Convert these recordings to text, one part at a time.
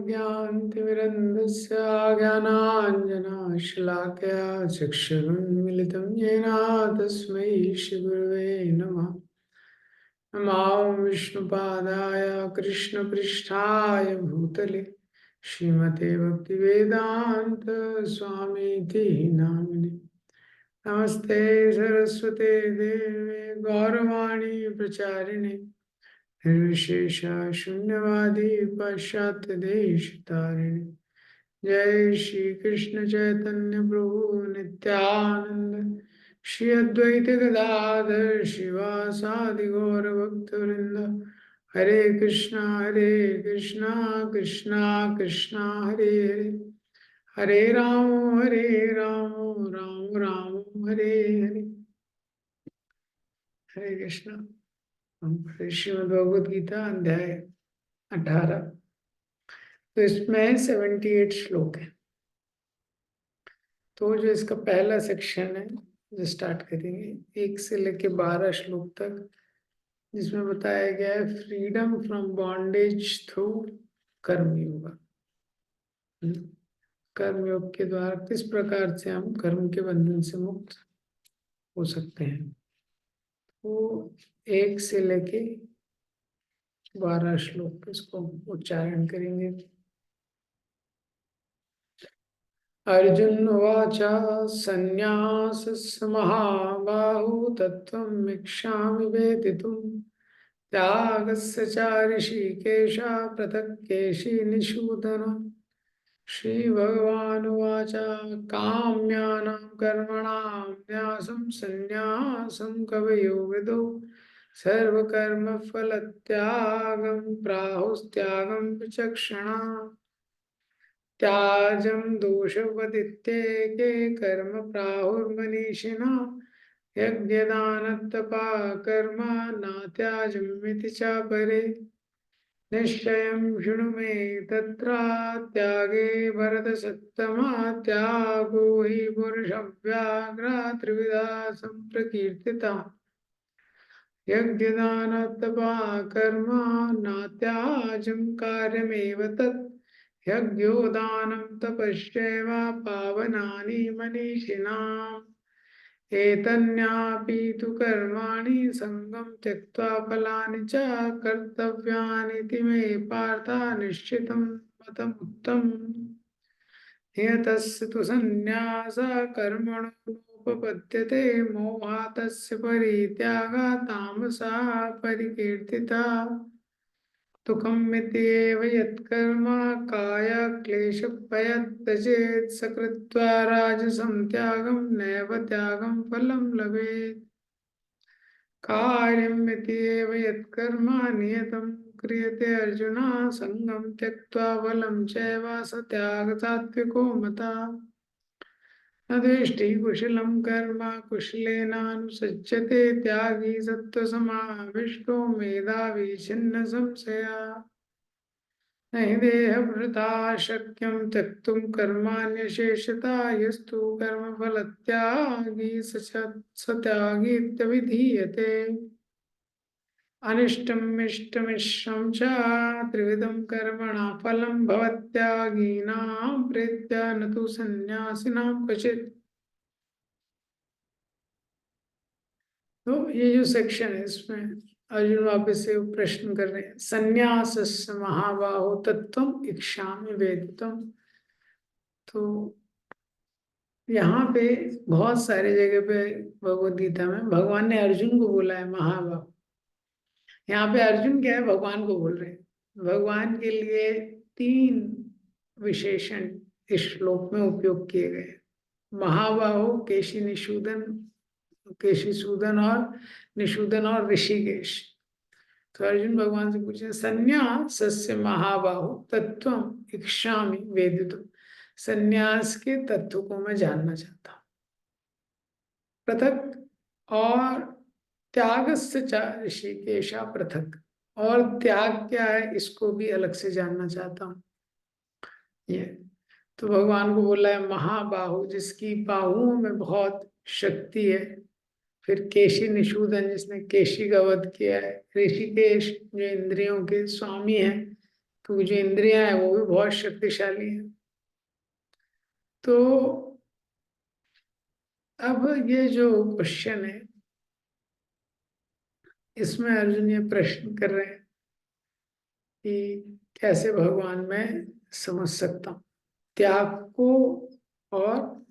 ज्ञानतिमिरन्धस्य ज्ञानाञ्जनशलाकया चक्षुरुन्मिलितं येन तस्मै श्रीगुरवे नमः। नमो विष्णुपादाय कृष्णपृष्ठाय भूतले श्रीमते भक्तिवेदान्त स्वामीति नामिने। नमस्ते सरस्वते देवे गौरवाणी प्रचारिणे निर्विशेष शून्यवादी पाश्चात्य देश तारिणे। जय श्री कृष्ण चैतन्य प्रभु नित्यानंद श्री अद्वैत गदाधर शिवासादि गौर भक्तवृंद। हरे कृष्णा कृष्णा कृष्णा हरे हरे, हरे राम राम राम हरे हरे। हरे कृष्णा। हम पढ़े श्रीमद् भगवद गीता अध्याय 18। तो इसमें 78 श्लोक है। तो जो इसका पहला सेक्शन है जो स्टार्ट करेंगे 1 से लेके 12 श्लोक तक, जिसमें बताया गया है फ्रीडम फ्रॉम बॉन्डेज थ्रू कर्मयोग। कर्मयोग के द्वारा किस प्रकार से हम कर्म के बंधन से मुक्त हो सकते हैं। तो 1 से लेके 12 श्लोक इसको उच्चारण करेंगे। अर्जुन उवाच संन्यासस्य महाबाहु तत्त्वम् इच्छामि वेदितुम् त्यागस्य च ऋषिकेश पृथक् केशि निषूदन। श्रीभगवानुवाच काम्यानां कर्मणां न्यासं संन्यासं कवयो विदो सर्वकर्मफलत्यागं प्राहुस्त्यागं विचक्षणा। त्याजं दोषवदित्येके कर्म प्राहुर्मनीषिणा यज्ञदानतपा कर्म नात्याजमिति चापरे। निश्चयं शृणु मे तत्र त्यागे भरतसत्तमा त्यागो हि पुरुषव्याघ्र त्रिविधा सम्प्रकीर्तिता। यज्ञदानतपा कर्म नात्याजं कार्यमेव तत् यज्ञोदानं तपश्चैव पावनानि मनीषिणाम्। एतन्यापि तु कर्माणि संगं त्यक्त्वा फलानि च कर्तव्यानीति मे पार्थ निश्चितं मतमुत्तमम्। नियतस्य तु सन्न्यासः कर्मणोपपद्यते मोहातस्य परित्यागः तामसः परिकीर्तितः। दुःखमित्येव यत्कर्म कायक्लेशभयं स कृत्वा राजसं त्यागं नैव त्यागं फलं लभेत्। कार्यमित्येव यत्कर्म नियतं क्रियते अर्जुन संगं त्यक्त्वा फलं चैव स त्यागसात्विको मतः। न द्वेष्टि कुशलं कर्म कुशलेनानुसज्जते त्यागी सत्त्वसमाविष्टो मेधावी छिन्न संशयः। न हि देहभृता शक्यं त्यक्तुं कर्माण्यशेषतः यस्तु कर्मफलत्यागी स त्यागीत्यभिधीयते। अनिष्टम् इष्टमिश्रं च त्रिविधं कर्मणा फलं भवत्यागिनां प्रीत्या न तु सन्न्यासिनां क्वचित्। तो ये जो सेक्शन है इसमें अर्जुन वापस से प्रश्न कर रहे हैं। संन्यासस्य महाबाहो तत्त्वम् इच्छामि वेदितुम्। तो यहाँ पे बहुत सारे जगह पे भगवद गीता में भगवान ने अर्जुन को बोला है महाबाहो। यहाँ पे अर्जुन क्या है, भगवान को बोल रहे हैं। भगवान के लिए 3 विशेषण इस श्लोक में उपयोग किए गए। महाबाहो, केशी निषूदन, केशी सूदन और निषूदन और ऋषिकेश। तो अर्जुन भगवान से पूछे संन्यासस्य महाबाहो तत्त्वम् इच्छामि वेदितुम्। संन्यास के तत्व को मैं जानना चाहता हूँ। पृथक और त्यागस्य च ऋषिकेशा पृथक, और त्याग क्या है इसको भी अलग से जानना चाहता हूँ। ये तो भगवान को बोला है महाबाहु, जिसकी बाहुओं में बहुत शक्ति है। फिर केशी निषूदन, जिसने केशी का वध किया है। ऋषिकेश जो इंद्रियों के स्वामी हैं, क्योंकि जो इंद्रियां हैं वो भी बहुत शक्तिशाली है। तो अब ये जो क्वेश्चन है, इसमें अर्जुन ये प्रश्न कर रहे हैं कि कैसे भगवान मैं समझ सकता हूँ त्याग को और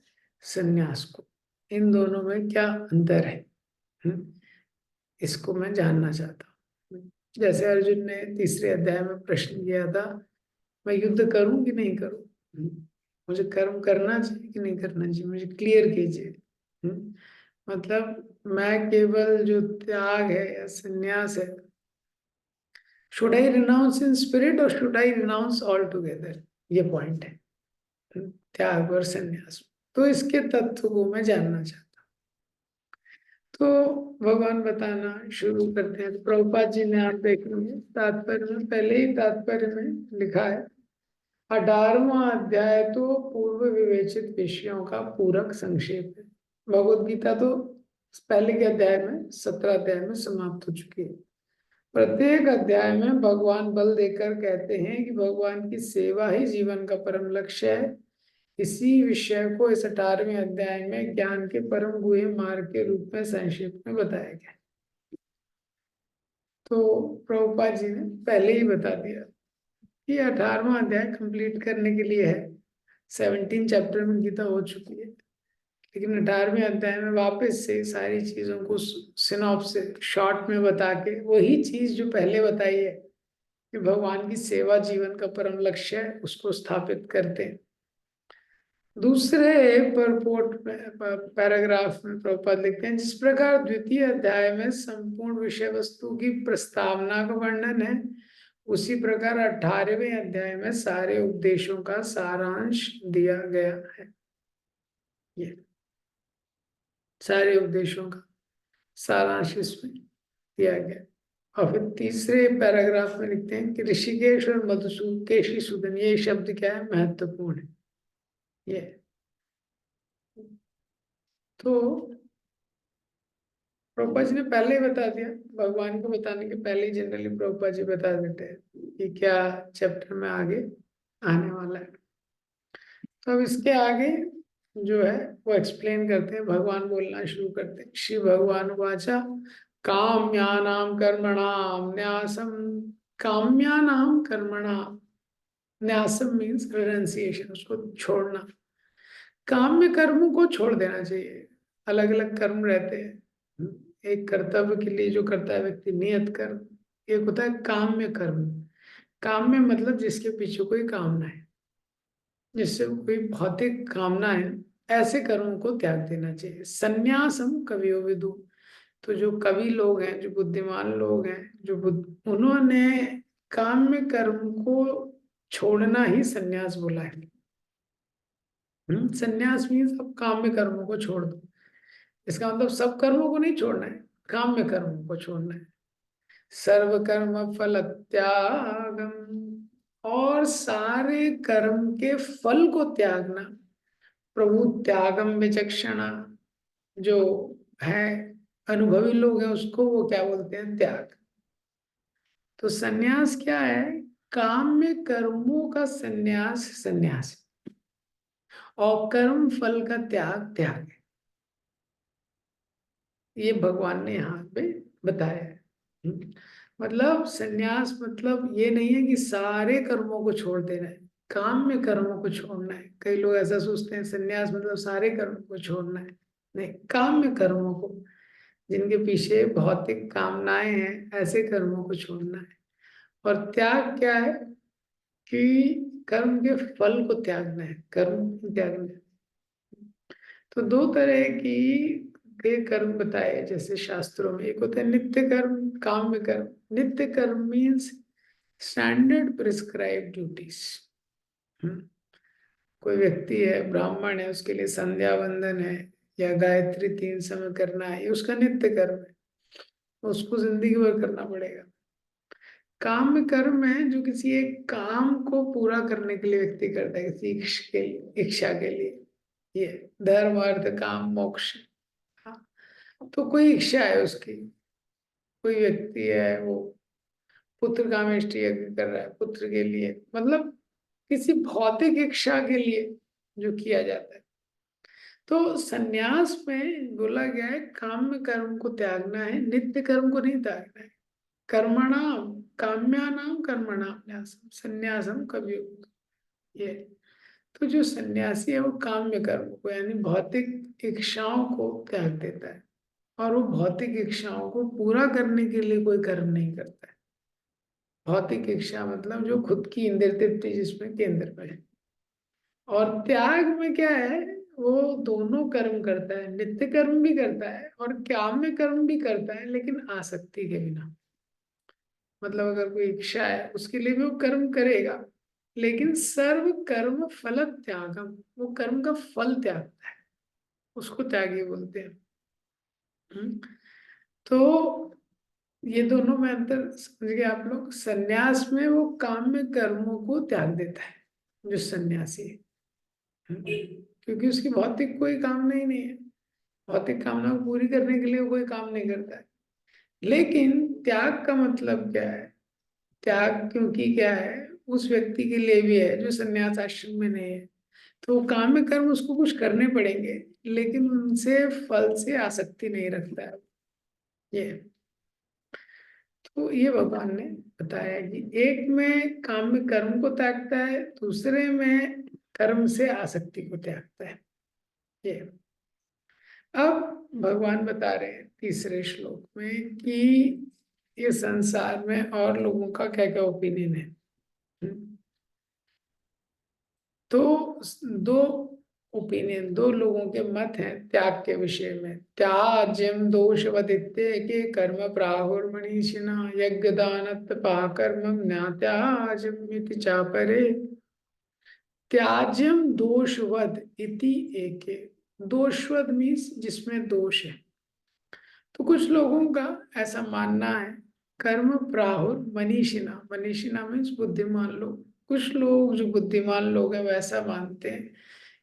संन्यास को, इन दोनों में क्या अंतर है। हम्म, इसको मैं जानना चाहता हूँ। जैसे अर्जुन ने तीसरे अध्याय में प्रश्न किया था, मैं युद्ध करूं कि नहीं करूं, मुझे कर्म करना चाहिए कि नहीं करना चाहिए, मुझे क्लियर कीजिए। मतलब मैं केवल जो त्याग है या संन्यास है, should I renounce in spirit और should I renounce all together, ये पॉइंट है। त्याग और संन्यास, तो इसके तत्व को मैं जानना चाहता हूँ। तो भगवान बताना शुरू करते हैं। प्रभुपाद जी ने, आप देखेंगे तात्पर्य में, पहले ही तात्पर्य में लिखा है 18वां अध्याय तो पूर्व विवेचित विषयों का पूरक संक्षेप है। भगवत गीता तो पहले के अध्याय में 17 अध्याय में समाप्त हो चुकी है। प्रत्येक अध्याय में भगवान बल देकर कहते हैं कि भगवान की सेवा ही जीवन का परम लक्ष्य है। इसी विषय को इस 18वें अध्याय में ज्ञान के परम गुह्य मार्ग के रूप में संक्षेप में बताया गया। तो प्रभुपाद जी ने पहले ही बता दिया कि 18वां अध्याय कंप्लीट करने के लिए है। 17 चैप्टर में गीता हो चुकी है, लेकिन 18वें अध्याय में वापस से सारी चीजों को सिनॉप्सिस शॉर्ट में बता के वही चीज जो पहले बताई है कि भगवान की सेवा जीवन का परम लक्ष्य है, उसको स्थापित करते हैं। दूसरे परपोर्ट में, पैराग्राफ में प्रभुपाद लिखते हैं, जिस प्रकार द्वितीय अध्याय में संपूर्ण विषय वस्तु की प्रस्तावना का वर्णन है, उसी प्रकार 18वें अध्याय में सारे उपदेशों का सारांश दिया गया है। ये सारे उपदेशों का सारांश इसमें दिया गया। और फिर तीसरे पैराग्राफ में लिखते हैं कि ऋषिकेश और केशी सूदन, ये शब्द क्या है, महत्वपूर्ण है। ये तो प्रभुपा जी ने पहले ही बता दिया, भगवान को बताने के पहले ही जनरली प्रभुपा जी बता देते हैं कि क्या चैप्टर में आगे आने वाला है। तो अब इसके आगे जो है वो एक्सप्लेन करते हैं, भगवान बोलना शुरू करते हैं। श्री भगवान वाचा काम्यानाम कर्मणाम न्यासम, काम्यानाम कर्मणाम, न्यासम मीन्स रिनंसिएशन, उसको छोड़ना। काम्य कर्मों को छोड़ देना चाहिए। अलग अलग कर्म रहते हैं, एक कर्तव्य के लिए जो करता है व्यक्ति नियत कर्म, एक होता है काम्य कर्म। काम्य मतलब जिसके पीछे कोई कामना है, जिससे कोई भौतिक कामना है, ऐसे कर्मों को त्याग देना चाहिए। संन्यासम कवियो विदु, तो जो कवि लोग हैं, जो बुद्धिमान लोग हैं, जो उन्होंने काम्य कर्म को छोड़ना ही संन्यास बोला है। संन्यास मीन्स अब काम्य कर्मों को छोड़ दो। इसका मतलब सब कर्मों को नहीं छोड़ना है, काम्य कर्मों को छोड़ना है। सर्व कर्म फल त्यागम, और सारे कर्म के फल को त्यागना। प्रभु त्यागम विचक्षणा, जो है अनुभवी लोग हैं उसको वो क्या बोलते हैं, त्याग। तो सन्यास क्या है, काम्य कर्मों का सन्यास सन्यास, और कर्म फल का त्याग त्याग है। ये भगवान ने यहाँ पे बताया है। मतलब सन्यास मतलब ये नहीं है कि सारे कर्मों को छोड़ देना है, काम में कर्मों को छोड़ना है। कई लोग ऐसा सोचते हैं सन्यास मतलब सारे कर्मों को छोड़ना है। नहीं, काम में कर्मों को, जिनके पीछे भौतिक कामनाएं हैं, ऐसे कर्मों को छोड़ना है। और त्याग क्या है कि कर्म के फल को त्यागना है, कर्म को त्यागना है। तो दो तरह की के कर्म बताए जैसे शास्त्रों में, एक होता है नित्य कर्म, काम्य कर्म। नित्य कर्म मीन्स स्टैंडर्ड प्रिस्क्राइब ड्यूटीज। कोई व्यक्ति है, ब्राह्मण है, उसके लिए संध्या वंदन है या गायत्री 3 समय करना है, ये उसका नित्य कर्म है, उसको जिंदगी भर करना पड़ेगा। काम्य कर्म है जो किसी एक काम को पूरा करने के लिए व्यक्ति करता है, किसी इच्छा के लिए। ये धर्म अर्थ काम मोक्ष। तो कोई इच्छा है उसकी, कोई व्यक्ति है वो पुत्र कामेष्टि यज्ञ कर रहा है पुत्र के लिए, मतलब किसी भौतिक इच्छा के लिए जो किया जाता है। तो सन्यास में बोला गया है काम्य कर्म को त्यागना है, नित्य कर्म को नहीं त्यागना है। कर्मणाम काम्यानाम कर्मणाम न्यासम संन्यासम कभी ये। तो जो सन्यासी है वो काम्य कर्म को यानी भौतिक इच्छाओं को त्याग देता है, और वो भौतिक इच्छाओं को पूरा करने के लिए कोई कर्म नहीं करता है। भौतिक इच्छा मतलब जो खुद की इंद्रिय तृप्ति जिसमें केंद्र में है। और त्याग में क्या है, वो दोनों कर्म करता है, नित्य कर्म भी करता है और काम्य कर्म भी करता है, लेकिन आसक्ति के बिना। मतलब अगर कोई इच्छा है उसके लिए भी वो कर्म करेगा, लेकिन सर्व कर्म फल त्यागम, वो कर्म का फल त्यागता है, उसको त्यागी बोलते हैं। हम्म। तो ये दोनों में अंतर समझ गए आप लोग। सन्यास में वो काम्य कर्मों को त्याग देता है जो सन्यासी है। क्योंकि उसकी भौतिक कोई कामना ही नहीं है, भौतिक कामना को पूरी करने के लिए वो कोई काम नहीं करता है। लेकिन त्याग का मतलब क्या है, त्याग क्योंकि क्या है उस व्यक्ति के लिए भी है जो सन्यास आश्रम में नहीं है, तो काम्य कर्म उसको कुछ करने पड़ेंगे, लेकिन उनसे फल से आसक्ति नहीं रखता है ये। तो ये भगवान ने बताया कि एक में काम्य कर्म को त्यागता है, दूसरे में कर्म से आसक्ति को त्यागता है ये। अब भगवान बता रहे हैं तीसरे श्लोक में कि ये संसार में और लोगों का क्या क्या ओपिनियन है। तो दो ओपिनियन, दो लोगों के मत हैं त्याग के विषय में। त्याज्यम दोषवदित्य के कर्म प्राहुर्मणिषिणा यज्ञ दान तपः कर्मं न्यात्याज्यमिति चापरे। त्याज्यम दोषवद इति एके, दोषवद मीन्स जिसमें दोष है। तो कुछ लोगों का ऐसा मानना है कर्म प्राहुर मनीषिणा, मनीषिणा मीन्स बुद्धिमान लोग। कुछ लोग जो बुद्धिमान लोग हैं वैसा मानते हैं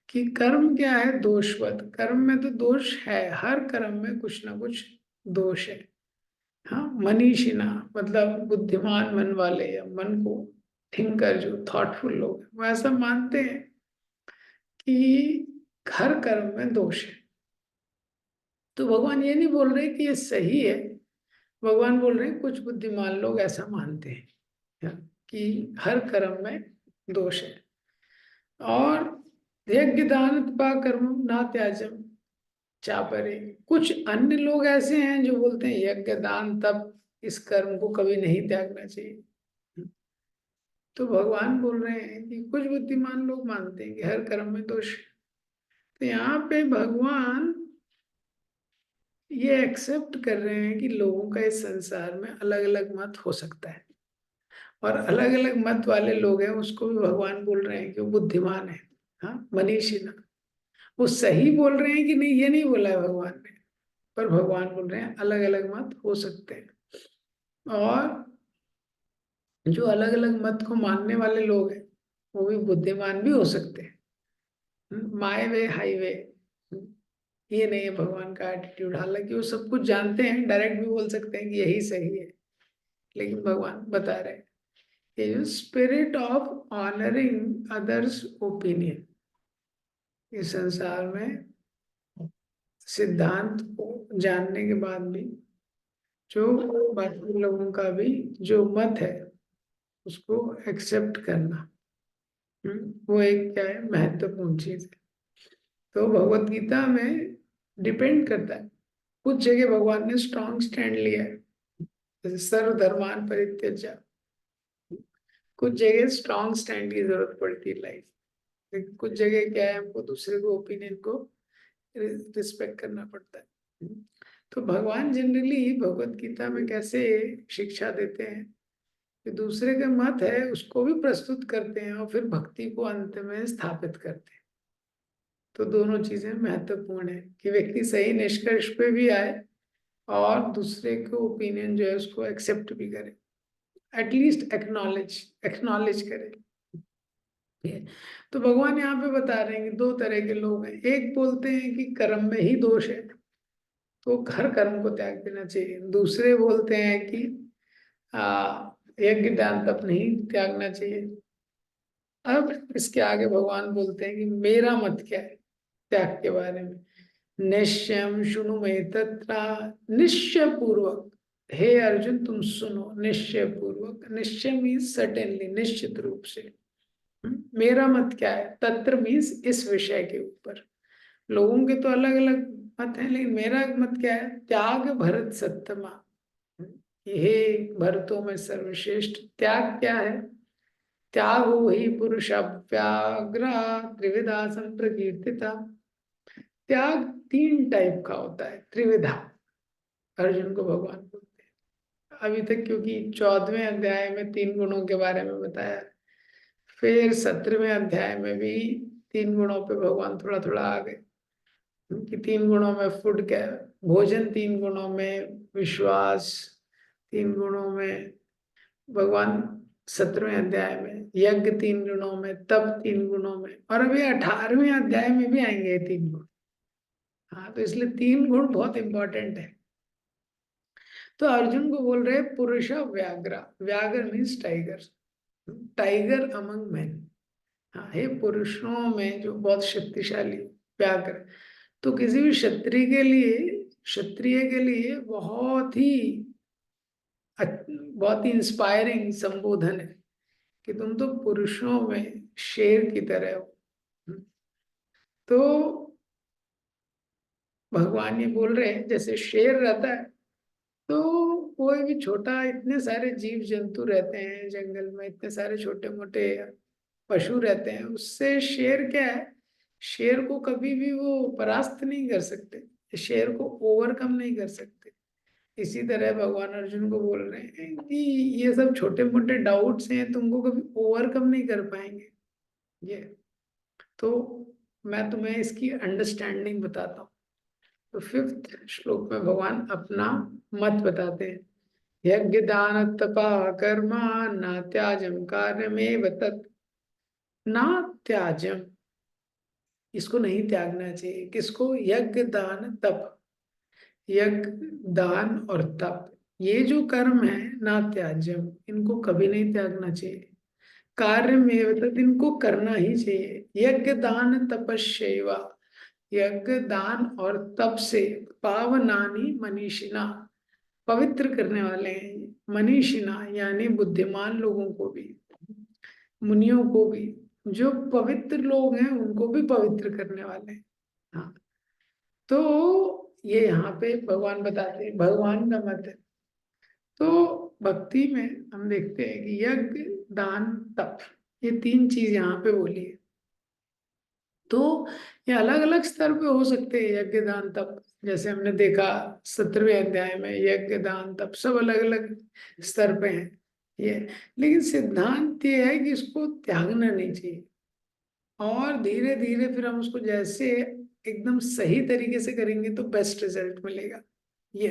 कि कर्म क्या है, दोषवत। कर्म में तो दोष है, हर कर्म में कुछ ना कुछ दोष है। हाँ, मनीषिणा मतलब बुद्धिमान मन वाले या मन को थिंकर जो थॉटफुल लोग हैं वो ऐसा मानते हैं कि हर कर्म में दोष है। तो भगवान ये नहीं बोल रहे कि ये सही है, भगवान बोल रहे हैं कुछ बुद्धिमान लोग ऐसा मानते हैं कि हर कर्म में दोष है। और यज्ञ दान तपः कर्म ना त्याजम चापरे, कुछ अन्य लोग ऐसे हैं जो बोलते हैं यज्ञ दान तप इस कर्म को कभी नहीं त्यागना चाहिए। तो भगवान बोल रहे हैं कि कुछ बुद्धिमान लोग मानते हैं कि हर कर्म में दोष है। तो यहाँ पे भगवान ये एक्सेप्ट कर रहे हैं कि लोगों का इस संसार में अलग अलग मत हो सकता है, और अलग अलग मत वाले लोग हैं उसको भी भगवान बोल रहे हैं कि वो बुद्धिमान है। हाँ, मनीषी ना, वो सही बोल रहे हैं कि नहीं ये नहीं बोला है भगवान ने, पर भगवान बोल रहे हैं अलग अलग मत हो सकते हैं। और जो अलग अलग मत को मानने वाले लोग हैं वो भी बुद्धिमान भी हो सकते हैं। माय वे हाईवे, ये नहीं है भगवान का एटीट्यूड। हालांकि वो सब कुछ जानते हैं, डायरेक्ट भी बोल सकते हैं कि यही सही है, लेकिन भगवान बता रहे हैं ये जो spirit of honouring others opinion, इस संसार में सिद्धांत को जानने के बाद भी जो बाकी लोगों का भी जो मत है उसको एक्सेप्ट करना, वो एक क्या है महत्वपूर्ण चीज है। तो भगवत गीता में डिपेंड करता है, कुछ जगह भगवान ने स्ट्रॉन्ग स्टैंड लिया है जैसे सर्वधर्मान परित्यज्य, कुछ जगह स्ट्रॉन्ग स्टैंड की जरूरत पड़ती है लाइफ, लेकिन कुछ जगह क्या है हमको दूसरे को ओपिनियन को रिस्पेक्ट करना पड़ता है। तो भगवान जनरली भगवत गीता में कैसे शिक्षा देते हैं कि दूसरे का मत है उसको भी प्रस्तुत करते हैं और फिर भक्ति को अंत में स्थापित करते हैं। तो दोनों चीजें महत्वपूर्ण है कि व्यक्ति सही निष्कर्ष पे भी आए और दूसरे को ओपिनियन जो है उसको एक्सेप्ट भी करे, एटलीस्ट एक्नॉलेज एक्नॉलेज करे। तो भगवान यहाँ पे बता रहे हैं कि दो तरह के लोग हैं, एक बोलते हैं कि कर्म में ही दोष है तो हर कर्म को त्याग देना चाहिए, दूसरे बोलते हैं कि यज्ञ दान तप नहीं त्यागना चाहिए। अब इसके आगे भगवान बोलते हैं कि मेरा मत क्या है त्याग के बारे में। निश्चयम शुनु में तत्रा, निश्चय पूर्वक, हे अर्जुन तुम सुनो निश्चय पूर्वक। निश्चय मीन्स सर्टेनली, निश्चित रूप से। मेरा मत क्या है, तत्र मीन्स इस विषय के ऊपर। लोगों के तो अलग अलग मत है, लेकिन मेरा मत क्या है, त्याग भरत सत्तमा। हे भरतों में सर्वश्रेष्ठ त्याग क्या है, त्यागो ही पुरुषव्याग्रा त्रिविधा संप्रकीर्तिता। त्याग 3 टाइप का होता है, त्रिविधा, अर्जुन को भगवान बोलते हैं अभी तक, क्योंकि 14वें अध्याय में 3 गुणों के बारे में बताया, फिर 17वें अध्याय में भी 3 गुणों पे भगवान थोड़ा थोड़ा आ गए कि 3 गुणों में फूड क्या, भोजन, 3 गुणों में विश्वास, 3 गुणों में भगवान 17वें अध्याय में, यज्ञ 3 गुणों में, तप 3 गुणों में, और अभी 18वें अध्याय में भी आएंगे 3 गुण। हाँ, तो इसलिए 3 गुण बहुत इंपॉर्टेंट है। तो अर्जुन को बोल रहे पुरुष व्याघ्र, व्याघ्र means tiger, tiger among man. हाँ, हे पुरुषों में जो बहुत शक्तिशाली व्याघ्र। तो किसी भी क्षत्रिय के लिए, क्षत्रिय के लिए बहुत ही इंस्पायरिंग संबोधन है कि तुम तो पुरुषों में शेर की तरह हो। तो भगवान ये बोल रहे हैं जैसे शेर रहता है, तो कोई भी छोटा, इतने सारे जीव जंतु रहते हैं जंगल में, इतने सारे छोटे मोटे पशु रहते हैं, उससे शेर क्या है, शेर को कभी भी वो परास्त नहीं कर सकते, शेर को ओवरकम नहीं कर सकते। इसी तरह भगवान अर्जुन को बोल रहे हैं कि ये सब छोटे मोटे डाउट्स हैं, तुमको कभी ओवरकम नहीं कर पाएंगे ये। तो मैं तुम्हें इसकी अंडरस्टैंडिंग बताता हूँ। तो 5th श्लोक में भगवान अपना मत बताते हैं। यज्ञ दान तपा कर्मा न त्याजम कार्यमेव तत्, ना त्याजम, इसको नहीं त्यागना चाहिए। किसको, यज्ञ दान तप, यज्ञ दान और तप, ये जो कर्म है ना त्याज्यम, इनको कभी नहीं त्यागना चाहिए। कार्य में तत्, इनको करना ही चाहिए। यज्ञ दान तपस्यैवा, यज्ञ दान और तप से पावनानि मनीषिणा, पवित्र करने वाले हैं। मनीषिणा यानी बुद्धिमान लोगों को भी, मुनियों को भी, जो पवित्र लोग हैं उनको भी पवित्र करने वाले हैं। हाँ, तो ये यहाँ पे भगवान बताते हैं, भगवान का मत है। तो भक्ति में हम देखते हैं कि यज्ञ दान तप, ये 3 चीज यहाँ पे बोली है। तो ये अलग अलग स्तर पे हो सकते हैं यज्ञ दान तप, जैसे हमने देखा 17वें अध्याय में, यज्ञ दान तप सब अलग अलग स्तर पे हैं ये। लेकिन सिद्धांत ये है कि इसको त्यागना नहीं चाहिए, और धीरे धीरे फिर हम उसको जैसे एकदम सही तरीके से करेंगे तो बेस्ट रिजल्ट मिलेगा ये।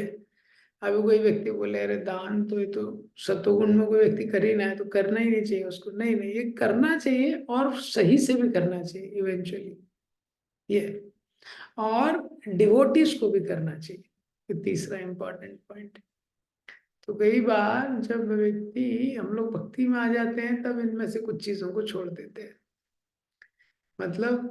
अभी कोई व्यक्ति बोले अरे दान तो ये तो सतोगुण में कोई व्यक्ति कर ही ना है तो करना ही नहीं चाहिए उसको, नहीं नहीं, ये करना चाहिए और सही से भी करना चाहिए इवेंचुअली ये। और डिवोटीज को भी करना चाहिए, ये तीसरा इंपॉर्टेंट पॉइंट। तो कई बार जब व्यक्ति, हम लोग भक्ति में आ जाते हैं तब इनमें से कुछ चीजों को छोड़ देते हैं। मतलब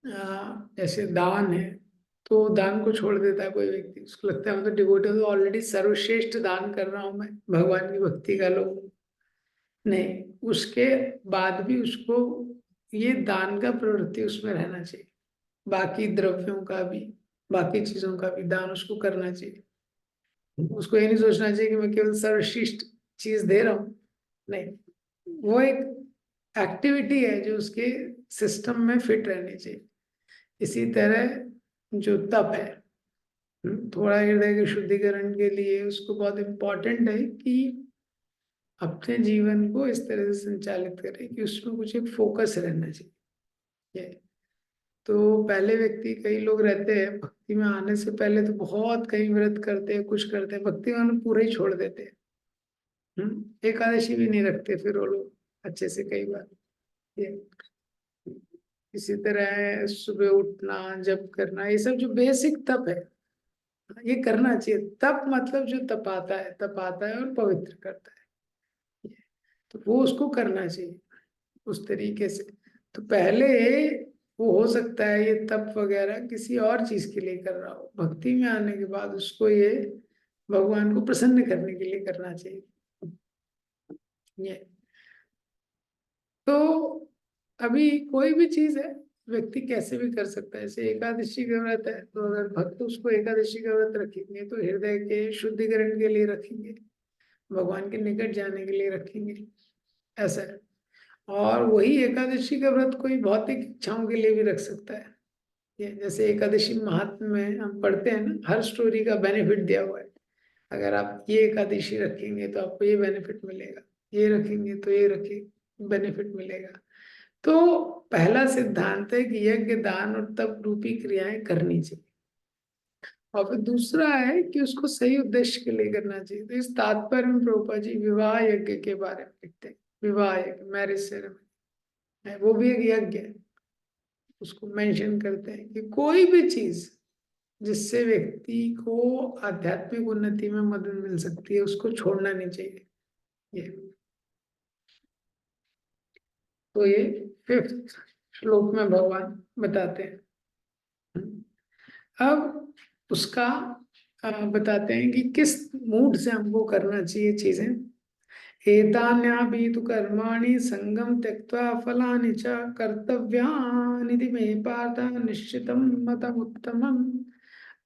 जैसे दान है, तो दान को छोड़ देता है कोई व्यक्ति, उसको लगता है मैं तो डिवोटी हूँ, ऑलरेडी सर्वश्रेष्ठ दान कर रहा हूँ मैं, भगवान की भक्ति का लोग नहीं, उसके बाद भी उसको ये दान का प्रवृत्ति उसमें रहना चाहिए। बाकी द्रव्यों का भी, बाकी चीजों का भी दान उसको करना चाहिए। उसको ये नहीं सोचना चाहिए कि मैं केवल सर्वश्रेष्ठ चीज दे रहा हूँ, नहीं, वो एक एक्टिविटी है जो उसके सिस्टम में फिट रहनी चाहिए। इसी तरह जो तप है, थोड़ा हृदय के शुद्धिकरण के लिए उसको बहुत इम्पोर्टेंट है कि अपने जीवन को इस तरह से संचालित करें कि उसमें कुछ एक फोकस रहना चाहिए। तो पहले व्यक्ति, कई लोग रहते हैं भक्ति में आने से पहले तो बहुत कई व्रत करते हैं, कुछ करते हैं, भक्ति में पूरे ही छोड़ देते हैं। एकादशी भी नहीं रखते फिर वो लोग अच्छे से कई बार ये। इसी तरह सुबह उठना, जप करना, ये सब जो बेसिक तप है, ये करना चाहिए। तप मतलब जो तपाता है और पवित्र करता है, तो वो उसको करना चाहिए उस तरीके से। तो पहले वो हो सकता है ये तप वगैरह किसी और चीज के लिए कर रहा हो, भक्ति में आने के बाद उसको ये भगवान को प्रसन्न करने के लिए करना चाहिए ये। तो अभी कोई भी चीज है व्यक्ति कैसे भी कर सकता है। जैसे एकादशी का व्रत है, तो अगर भक्त उसको एकादशी का व्रत रखेंगे तो हृदय के शुद्धिकरण के लिए रखेंगे, भगवान के निकट जाने के लिए रखेंगे, ऐसा है। और वही एकादशी का व्रत कोई भौतिक इच्छाओं के लिए भी रख सकता है। ये जैसे एकादशी महात्म्य में हम पढ़ते हैं ना, हर स्टोरी का बेनिफिट दिया हुआ है। अगर आप ये एकादशी रखेंगे तो आपको ये बेनिफिट मिलेगा, ये रखेंगे तो ये रखे बेनिफिट मिलेगा। तो पहला सिद्धांत है कि यज्ञ दान और तप रूपी क्रियाएं करनी चाहिए। और फिर दूसरा है कि उसको सही उद्देश्य के लिए करना चाहिए। तो इस तात्पर्य में प्रभुपाद जी विवाह यज्ञ के बारे में लिखते हैं। विवाह यज्ञ, मैरिज सेरेमनी है, वो भी एक यज्ञ है। उसको मेंशन करते हैं कि कोई भी चीज जिससे व्यक्ति को आध्यात्मिक उन्नति में मदद मिल सकती है उसको छोड़ना नहीं चाहिए ये। तो ये 5th श्लोक में भगवान बताते हैं। अब उसका बताते हैं कि किस मूड से हमको करना चाहिए चीजें। एतान्यापि तु कर्माणि संगम त्यक्त्वा फलानि च कर्तव्यानिति मे पार्थ निश्चितं मतमुत्तमम्।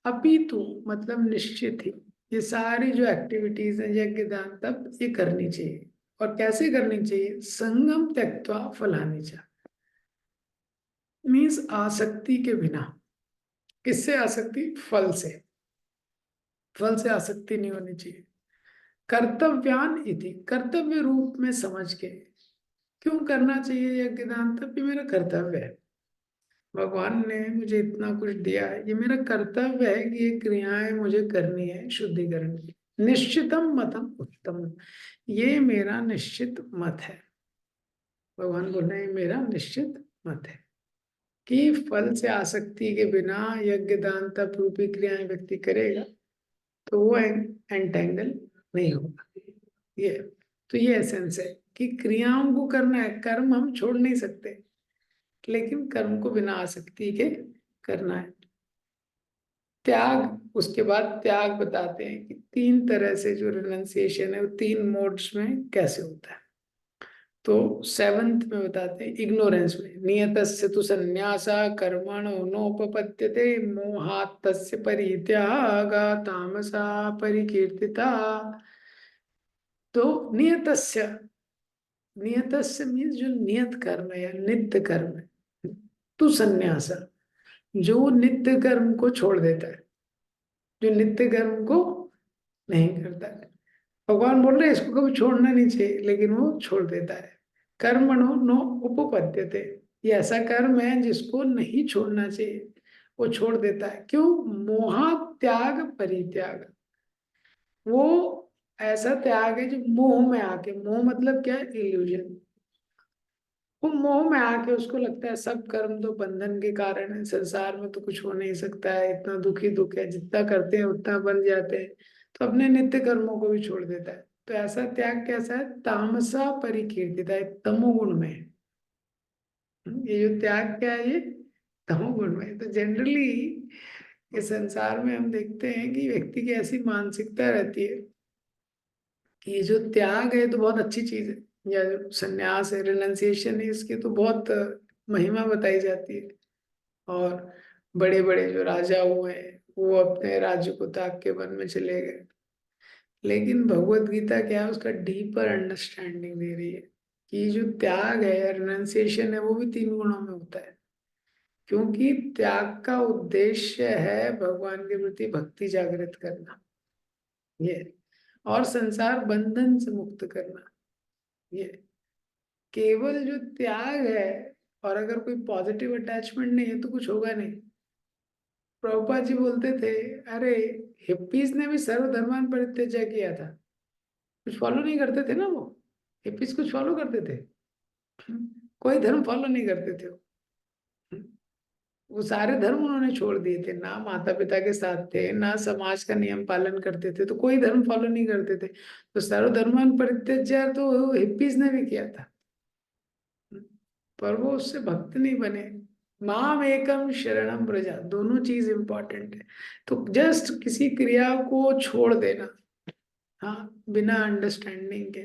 अपितु मतलब निश्चित ही ये सारी जो एक्टिविटीज है यज्ञ दान तप ये करनी चाहिए। और कैसे करनी चाहिए? संगम त्यक्त्वा फलानि च, मीन्स आसक्ति के बिना। किससे आसक्ति? फल से। फल से आसक्ति नहीं होनी चाहिए। कर्तव्यान इति, कर्तव्य रूप में समझ के। क्यों करना चाहिए यज्ञ दान तप? ये मेरा कर्तव्य है, भगवान ने मुझे इतना कुछ दिया है, ये मेरा कर्तव्य है कि ये क्रियाएं मुझे करनी है शुद्धिकरण की। निश्चितम मतम उत्तम, ये मेरा निश्चित मत है। भगवान बोल रहे हैं मेरा निश्चित मत है कि फल से आसक्ति के बिना यज्ञ दान तप रूपी क्रियाएं व्यक्ति करेगा तो वो एंटेंगल नहीं होगा। ये तो ये एसेंस है कि क्रियाओं को करना है, कर्म हम छोड़ नहीं सकते, लेकिन कर्म को बिना आसक्ति के करना है। त्याग, उसके बाद त्याग बताते हैं कि 3 तरह से जो रिनंसिएशन है वो 3 मोड्स में कैसे होता है। तो 7th में बताते हैं इग्नोरेंस में, नियतस्य तु संन्यासा कर्मणो नोपपद्यते मोहात् तस्य परित्यागा तामसा परिकीर्तिता। तो नियतस्य, नियतस्य मीन्स जो नियत कर्म है या नित्य कर्म है। तू संन्यास, जो नित्य कर्म को छोड़ देता है, जो नित्य कर्म को नहीं करता है। भगवान बोल रहे हैं इसको कभी छोड़ना नहीं चाहिए, लेकिन वो छोड़ देता है। कर्मणो नो उपपद्यते, ये ऐसा कर्म है जिसको नहीं छोड़ना चाहिए, वो छोड़ देता है। क्यों? मोहा त्याग परित्याग, वो ऐसा त्याग है जो मोह में आके, मोह मतलब क्या है? इल्यूजन। वो मोह में आके उसको लगता है सब कर्म तो बंधन के कारण है, संसार में तो कुछ हो नहीं सकता है, इतना दुखी दुख है, जितना करते हैं उतना बन जाते हैं, तो अपने नित्य कर्मों को भी छोड़ देता है। तो ऐसा त्याग कैसा है? तामसा परिकीर्तिता है, तमोगुण में है। ये जो त्याग क्या है? ये तमोगुण में है। तो जनरली इस संसार में हम देखते हैं कि व्यक्ति की ऐसी मानसिकता रहती है कि ये जो त्याग है तो बहुत अच्छी चीज है, या जो संन्यास है, रिनंसिएशन है, इसकी तो बहुत महिमा बताई जाती है। और बड़े बड़े जो राजा हुए वो अपने राज्य को त्याग के वन में चले गए। लेकिन भगवत गीता क्या है? उसका डीपर अंडरस्टैंडिंग दे रही है कि जो त्याग है, रिनंसिएशन है, वो भी 3 गुणों में होता है। क्योंकि त्याग का उद्देश्य है भगवान के प्रति भक्ति जागृत करना, ये, और संसार बंधन से मुक्त करना, ये। केवल जो त्याग है, और अगर कोई पॉजिटिव अटैचमेंट नहीं है तो कुछ होगा नहीं। प्रभुपाद जी बोलते थे, अरे हिप्पीज ने भी सर्वधर्मान परित्याग किया था, कुछ फॉलो नहीं करते थे ना वो। हिप्पीज कुछ फॉलो करते थे? कोई धर्म फॉलो नहीं करते थे वो। वो सारे धर्म उन्होंने छोड़ दिए थे, ना माता पिता के साथ थे, ना समाज का नियम पालन करते थे, तो कोई धर्म फॉलो नहीं करते थे। तो सर्वधर्मान परित्यज्य तो हिप्पीज ने भी किया था, पर वो उससे भक्त नहीं बने। माम एकम शरणम व्रजा, दोनों चीज इंपॉर्टेंट है। तो जस्ट किसी क्रिया को छोड़ देना, हाँ, बिना अंडरस्टैंडिंग के,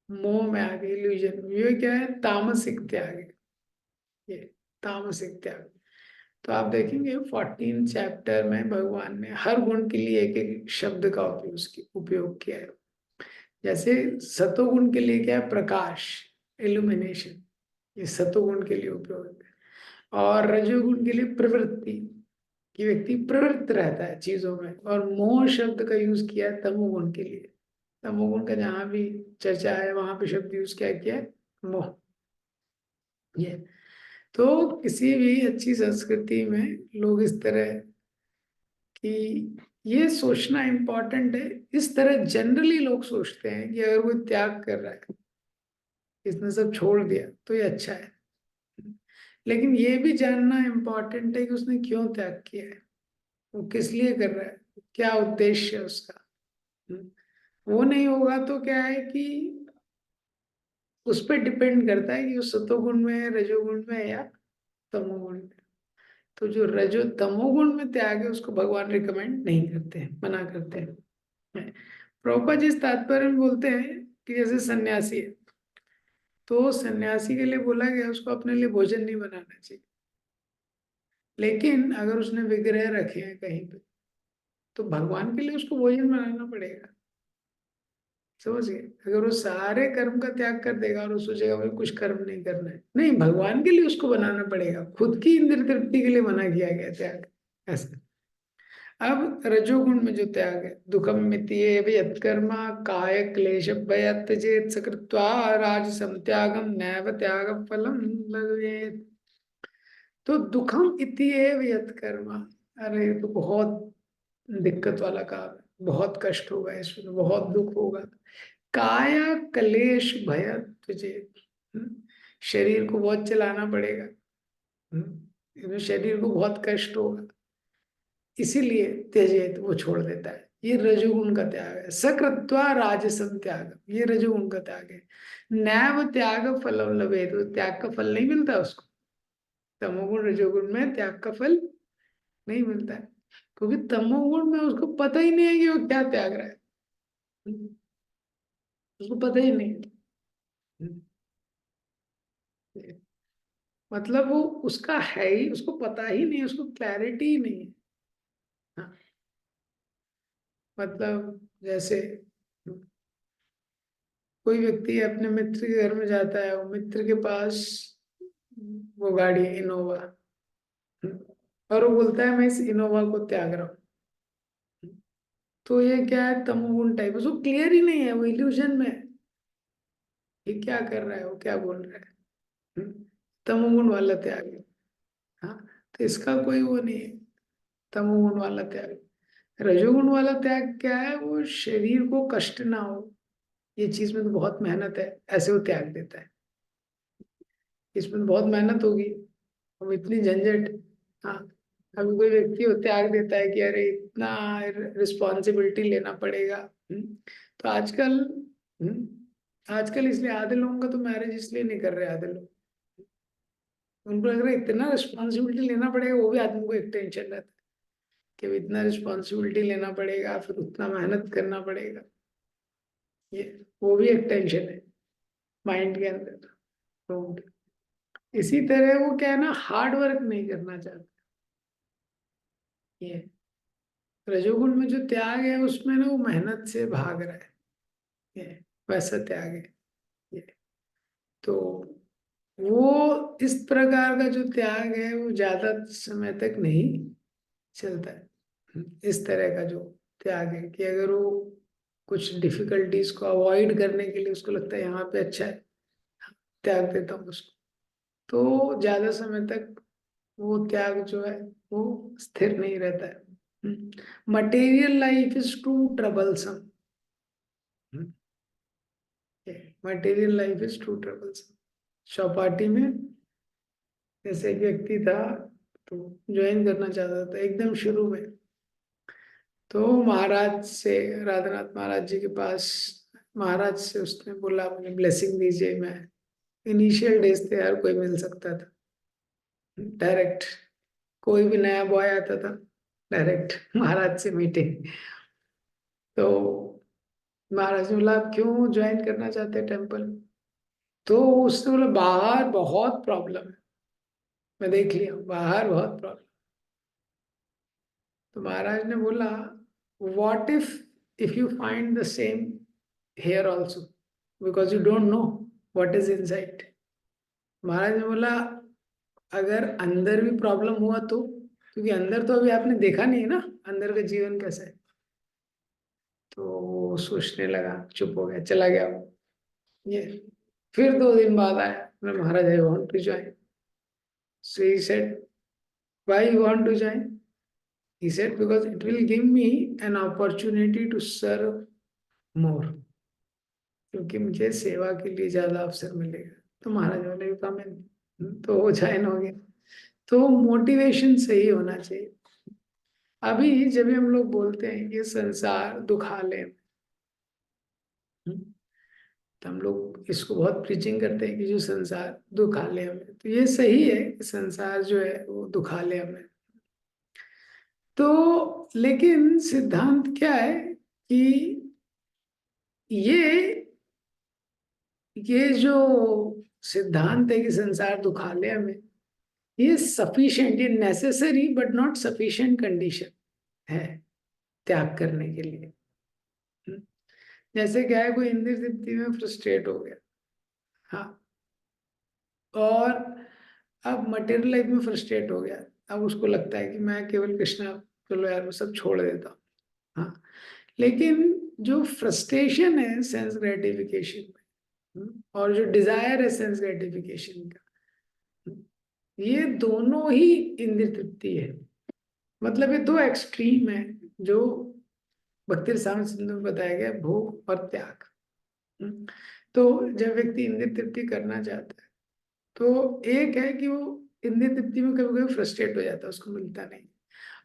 मोह में आ गए, इल्यूजन, ये क्या है, तामसिक त्याग है, ये तामसिक त्याग। तो आप देखेंगे 14 चैप्टर में भगवान ने हर गुण के लिए एक एक शब्द का उपयोग किया है। जैसे सतोगुण के लिए क्या है, प्रकाश, इल्यूमिनेशन, ये सतोगुण के लिए उपयोग है। और रजोगुण के लिए प्रवृत्ति, कि व्यक्ति प्रवृत्त रहता है चीजों में। और मोह शब्द का यूज किया है तमोगुण के लिए। तमोगुण का जहां भी चर्चा है वहां पे शब्द यूज किया है मोह। ये तो किसी भी अच्छी संस्कृति में लोग इस तरह कि ये सोचना इम्पोर्टेंट है, इस तरह जनरली लोग सोचते हैं कि अगर कोई त्याग कर रहा है, इसने सब छोड़ दिया, तो ये अच्छा है। लेकिन ये भी जानना इम्पोर्टेंट है कि उसने क्यों त्याग किया है, वो किस लिए कर रहा है, क्या उद्देश्य है उसका। वो नहीं होगा तो क्या है कि उस पर डिपेंड करता है कि वो सतोगुण में है, रजोगुण में है या तमोगुण में। तो जो रजो तमोगुण में त्याग है उसको भगवान रिकमेंड नहीं करते हैं, मना करते हैं। प्रभुपाद जी इस तात्पर्य में बोलते हैं कि जैसे सन्यासी है, तो सन्यासी के लिए बोला गया उसको अपने लिए भोजन नहीं बनाना चाहिए। लेकिन अगर उसने विग्रह रखे हैं कहीं पे, तो भगवान के लिए उसको भोजन बनाना पड़ेगा। समझ गए? अगर वो सारे कर्म का त्याग कर देगा और वो सोचेगा मुझे कुछ कर्म नहीं करना है, नहीं, भगवान के लिए उसको बनाना पड़ेगा, खुद की इंद्रिय तृप्ति के लिए मना किया गया त्याग, ऐसा। अब रजोगुण में जो त्याग है, दुखम मित्येव यत्कर्मा काय क्लेश भयत् त्यजेत सकृत्वा राजसं त्यागम नैव त्याग फलम लभेत। तो दुखम इत्येव यत्कर्मा, अरे ये तो बहुत दिक्कत वाला काम है, बहुत कष्ट होगा इसमें, बहुत दुख होगा। काया कलेश भय तुझे, शरीर को बहुत चलाना पड़ेगा, शरीर को बहुत कष्ट होगा, इसीलिए त्यजेत, वो छोड़ देता है। ये रजोगुण का त्याग है। सकृत्वा राजसं त्याग, ये रजोगुण का त्याग है। नैव त्याग फलम लभेत, तो त्याग का फल नहीं मिलता उसको। तमोगुण रजोगुण में त्याग का फल नहीं मिलता है, क्योंकि तमोगुण में उसको पता ही नहीं है कि वो क्या त्याग रहा है, उसको पता ही नहीं है। मतलब वो उसका है ही, उसको पता ही नहीं, उसको क्लैरिटी ही नहीं है। हाँ, मतलब जैसे कोई व्यक्ति अपने मित्र के घर में जाता है, वो मित्र के पास वो गाड़ी है इनोवा, और वो बोलता है मैं इस इनोवा को त्याग रहा हूँ। तो ये क्या है, तमोगुण टाइप, उसको क्लियर ही नहीं है, वो इल्यूजन में है, ये क्या कर रहा है, वो क्या बोल रहा है। तमोगुण वाला त्याग है। हाँ, तो इसका कोई वो नहीं है, तमोगुण वाला त्याग। रजोगुण वाला त्याग क्या है, वो शरीर को कष्ट ना हो, ये चीज में तो बहुत मेहनत है, ऐसे वो त्याग देता है। इसमें तो बहुत मेहनत होगी, हम इतनी झंझट। हाँ, अभी कोई व्यक्ति वो त्याग देता है कि अरे इतना रिस्पॉन्सिबिलिटी लेना पड़ेगा। तो आजकल, आजकल इसलिए आधे लोगों का तो मैरिज इसलिए नहीं कर रहे, आधे लोग, उनको लग रहा है इतना रिस्पॉन्सिबिलिटी लेना पड़ेगा, वो भी आदमी को एक टेंशन रहता है कि अब इतना रिस्पॉन्सिबिलिटी लेना पड़ेगा, फिर उतना मेहनत करना पड़ेगा, ये वो भी एक टेंशन है माइंड के अंदर। तो इसी तरह वो क्या है ना, हार्ड वर्क नहीं करना चाहते। ये रजोगुण में जो त्याग है उसमें ना वो मेहनत से भाग रहा है, ये वैसा त्याग है ये। तो वो इस प्रकार का जो त्याग है वो ज्यादा समय तक नहीं चलता है। इस तरह का जो त्याग है कि अगर वो कुछ डिफिकल्टीज को अवॉइड करने के लिए उसको लगता है यहाँ पे अच्छा है, त्याग देता हूँ उसको, तो ज्यादा समय तक वो त्याग जो है वो स्थिर नहीं रहता है। Material life is too troublesome, material life is too troublesome. Chowpatty में जैसे एक व्यक्ति था, तो ज्वाइन करना चाहता था एकदम शुरू में। तो महाराज से, राधानाथ महाराज जी के पास, महाराज से उसने बोला मुझे ब्लेसिंग दीजिए। मैं इनिशियल डेज थे यार, कोई मिल सकता था डायरेक्ट, कोई भी नया बॉय आता था डायरेक्ट महाराज से मीटिंग। तो महाराज ने बोला आप क्यों ज्वाइन करना चाहते हैं टेम्पल? तो उसने बोला बाहर बहुत प्रॉब्लम है, मैं देख लिया बाहर बहुत प्रॉब्लम। तो महाराज ने बोला what if you find the same hair also, because you don't know what is inside. महाराज ने बोला अगर अंदर भी प्रॉब्लम हुआ तो, क्योंकि अंदर तो अभी आपने देखा नहीं है ना अंदर का जीवन कैसा है। तो वो सोचने लगा, चुप हो गया, चला गया वो। ये फिर 2 दिन बाद आया, मैं महाराज I want to join. So he said why you want to join? He said, because it will give me an opportunity to serve more. क्योंकि मुझे सेवा के लिए ज्यादा अवसर मिलेगा। तो महाराज बोले यू कम इन, तो वो ज्वाइन हो गया। तो मोटिवेशन सही होना चाहिए। अभी जब भी हम लोग बोलते हैं कि संसार दुखालय में, तो हम लोग इसको बहुत प्रीचिंग करते हैं कि जो संसार दुखालय में, तो ये सही है कि संसार जो है वो दुखालय में। तो लेकिन सिद्धांत क्या है कि ये ये जो सिद्धांत है कि संसार दुखालय में, ये सफिशिएंट, ये necessary but not sufficient condition है त्याग करने के लिए। जैसे क्या है, कोई इंद्रिय तृप्ति में फ्रस्ट्रेट हो गया, हाँ, और अब मटेरियल लाइफ में फ्रस्ट्रेट हो गया। अब उसको लगता है कि मैं केवल कृष्णा, चलो यार मैं सब छोड़ देता हूँ, हाँ। लेकिन जो फ्रस्ट्रेशन है सेंस ग्रेटिफिकेशन में, और जो डिजायर है सेंस ग्रेटिफिकेशन का, ये दोनों ही इंद्रिय तृप्ति है। मतलब ये 2 एक्सट्रीम है जो भक्ति रसायन सिंधु में बताया गया, भोग और त्याग। तो जब व्यक्ति इंद्रिय तृप्ति करना चाहता है, तो एक है कि वो इंद्रिय तृप्ति में कभी कभी फ्रस्ट्रेट हो जाता है, उसको मिलता नहीं।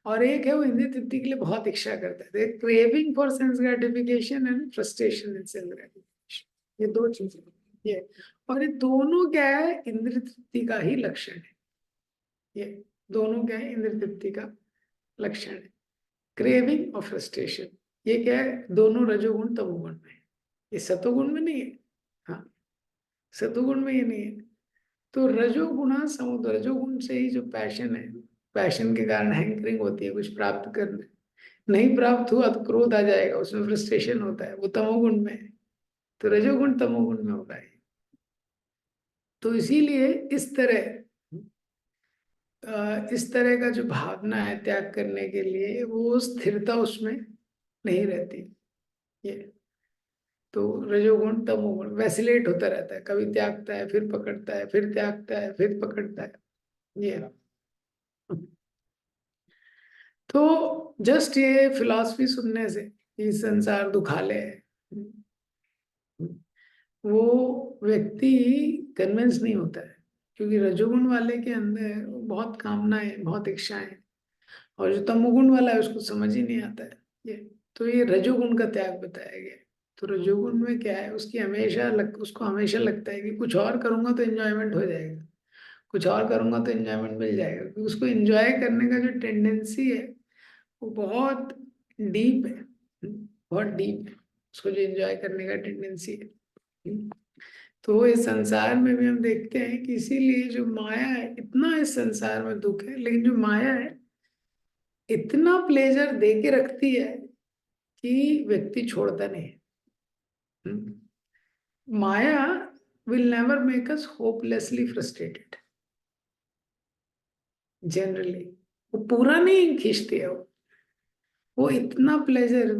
और एक है वो इंद्रिय तृप्ति के लिए बहुत इच्छा करता है, craving for sense gratification and frustration in sense gratification, ये 2 चीजें ये। और ये दोनों क्या है, इंद्रिय तृप्ति का ही लक्षण है। ये दोनों क्या है, इंद्रिय तृप्ति का लक्षण है, क्रेविंग और फ्रस्ट्रेशन। ये क्या है, दोनों रजोगुण तमोगुण में है, ये सतोगुण में नहीं है। हाँ, सतोगुण में ये नहीं है। तो रजोगुणा समुद्र, रजोगुण से ही जो पैशन है, पैशन के कारण हैंकरिंग होती है कुछ प्राप्त करने, नहीं प्राप्त हुआ तो क्रोध आ जाएगा, उसमें फ्रस्ट्रेशन होता है, वो तमोगुण में है। तो रजोगुण तमोगुण में होता है। तो इसीलिए इस तरह का जो भावना है त्याग करने के लिए, वो स्थिरता उसमें नहीं रहती। ये तो रजोगुण तमोगुण वैसिलेट होता रहता है, कभी त्यागता है फिर पकड़ता है, फिर त्यागता है फिर पकड़ता है। ये तो जस्ट ये फिलॉसफी सुनने से कि संसार दुखालय है, वो व्यक्ति कन्विंस नहीं होता है। क्योंकि रजोगुण वाले के अंदर बहुत कामनाएं, बहुत इच्छाएं, और जो तमोगुण वाला है उसको समझ ही नहीं आता है ये। तो ये रजोगुण का त्याग बताया गया। तो रजोगुण में क्या है, उसको हमेशा लगता है कि कुछ और करूंगा तो एंजॉयमेंट हो जाएगा, कुछ और करूंगा तो एंजॉयमेंट मिल जाएगा, क्योंकि उसको एंजॉय करने का जो टेंडेंसी है वो बहुत डीप है, बहुत डीप है, उसको जो एंजॉय करने का टेंडेंसी है। तो इस संसार में भी हम देखते हैं कि इसीलिए जो माया है, इतना इस संसार में दुख है, लेकिन जो माया है इतना प्लेजर दे के रखती है कि व्यक्ति छोड़ता नहीं है। Maya will never make us hopelessly frustrated generally, वो पूरा नहीं खींचती है वो इतना प्लेजर,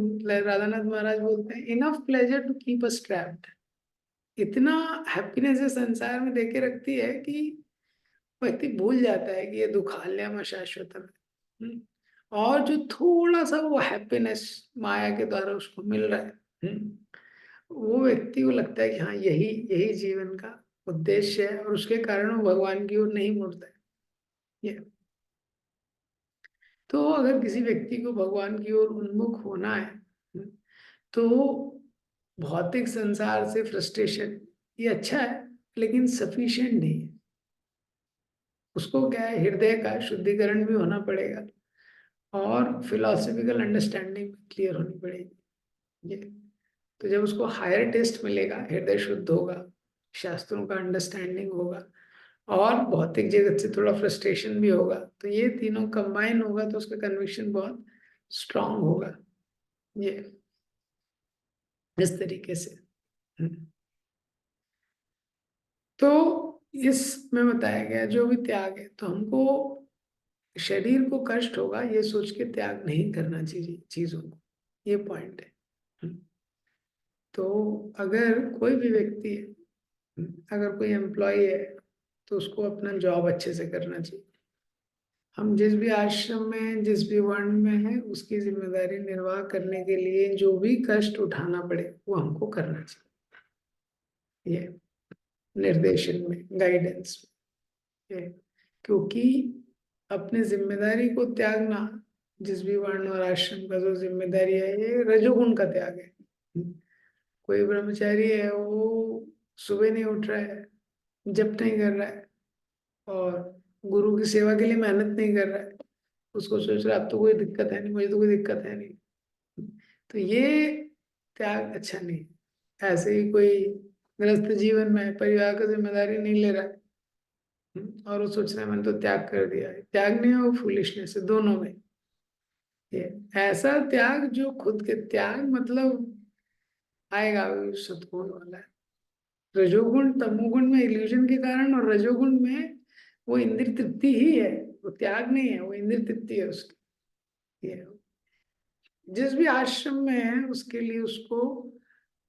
राधानाथ महाराज बोलते हैं enough pleasure to keep us trapped. इतना हैप्पीनेस इस संसार में देके रखती है कि व्यक्ति भूल जाता है कि ये दुखालयम शाश्वतम है। और जो थोड़ा सा वो हैप्पीनेस माया के द्वारा उसको मिल रहा है, वो व्यक्ति को लगता है कि हाँ यही यही जीवन का उद्देश्य है, और उसके कारण वो भगवान की ओर नहीं मुड़ता है। ये तो अगर किसी व्यक्ति को भगवान की ओर उन्मुख होना है तो भौतिक संसार से फ्रस्ट्रेशन ये अच्छा है, लेकिन सफिशिएंट नहीं है। उसको क्या है, हृदय का शुद्धिकरण भी होना पड़ेगा और फिलोसफिकल अंडरस्टैंडिंग क्लियर होनी पड़ेगी ये। तो जब उसको हायर टेस्ट मिलेगा, हृदय शुद्ध होगा, शास्त्रों का अंडरस्टैंडिंग होगा और भौतिक जगत से थोड़ा फ्रस्ट्रेशन भी होगा, तो ये तीनों कंबाइन होगा तो उसका कन्विक्शन बहुत स्ट्रांग होगा ये, इस तरीके से। तो इसमें बताया गया जो भी त्याग है, तो हमको शरीर को कष्ट होगा ये सोच के त्याग नहीं करना चाहिए चीजों को, ये पॉइंट है। तो अगर कोई भी व्यक्ति है, अगर कोई एम्प्लॉय है तो उसको अपना जॉब अच्छे से करना चाहिए। हम जिस भी आश्रम में, जिस भी वर्ण में है, उसकी जिम्मेदारी निर्वाह करने के लिए जो भी कष्ट उठाना पड़े वो हमको करना चाहिए, ये निर्देशन में, गाइडेंस में ये। क्योंकि अपनी जिम्मेदारी को त्यागना, जिस भी वर्ण और आश्रम का जो जिम्मेदारी है, ये रजोगुण का त्याग है। कोई ब्रह्मचारी है, वो सुबह नहीं उठ रहा है, जप नहीं कर रहा है और गुरु की सेवा के लिए मेहनत नहीं कर रहा है, उसको सोच रहा है अब तो कोई दिक्कत है नहीं, मुझे तो कोई दिक्कत है नहीं, तो ये त्याग अच्छा नहीं। ऐसे ही कोई गृहस्थ जीवन में परिवार का जिम्मेदारी नहीं ले रहा है और वो सोच रहा है मैंने तो त्याग कर दिया है, त्याग नहीं है, वो फूलिशनेस है दोनों में। ये ऐसा त्याग जो खुद के त्याग मतलब आएगा सतगुण वाला है। रजोगुण तमोगुण में इल्यूजन के कारण, और रजोगुण में वो इंद्रिय तृप्ति ही है, वो त्याग नहीं है, वो इंद्रिय तृप्ति है उसकी। ये जिस भी आश्रम में है उसके लिए उसको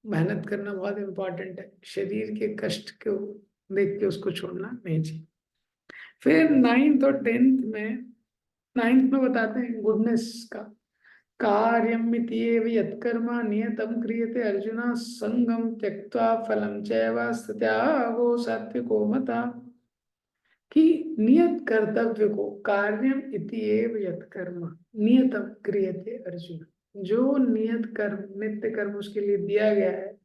मेहनत करना बहुत इम्पोर्टेंट है, शरीर के कष्ट को देख के उसको छोड़ना नहीं चाहिए। फिर नाइन्थ और टेंथ में, नाइन्थ में बताते हैं गुडनेस का, कार्यमित्येव यत्कर्म नियतं क्रियते अर्जुन संगम त्यक्त्वा फलं चैव त्यागो सात्विको मता। कि नियत कर्तव्य को, कार्यम इत्येव यत्कर्म नियतम क्रियते अर्जुन, जो नियत कर्म, नित्य कर्म उसके लिए दिया गया है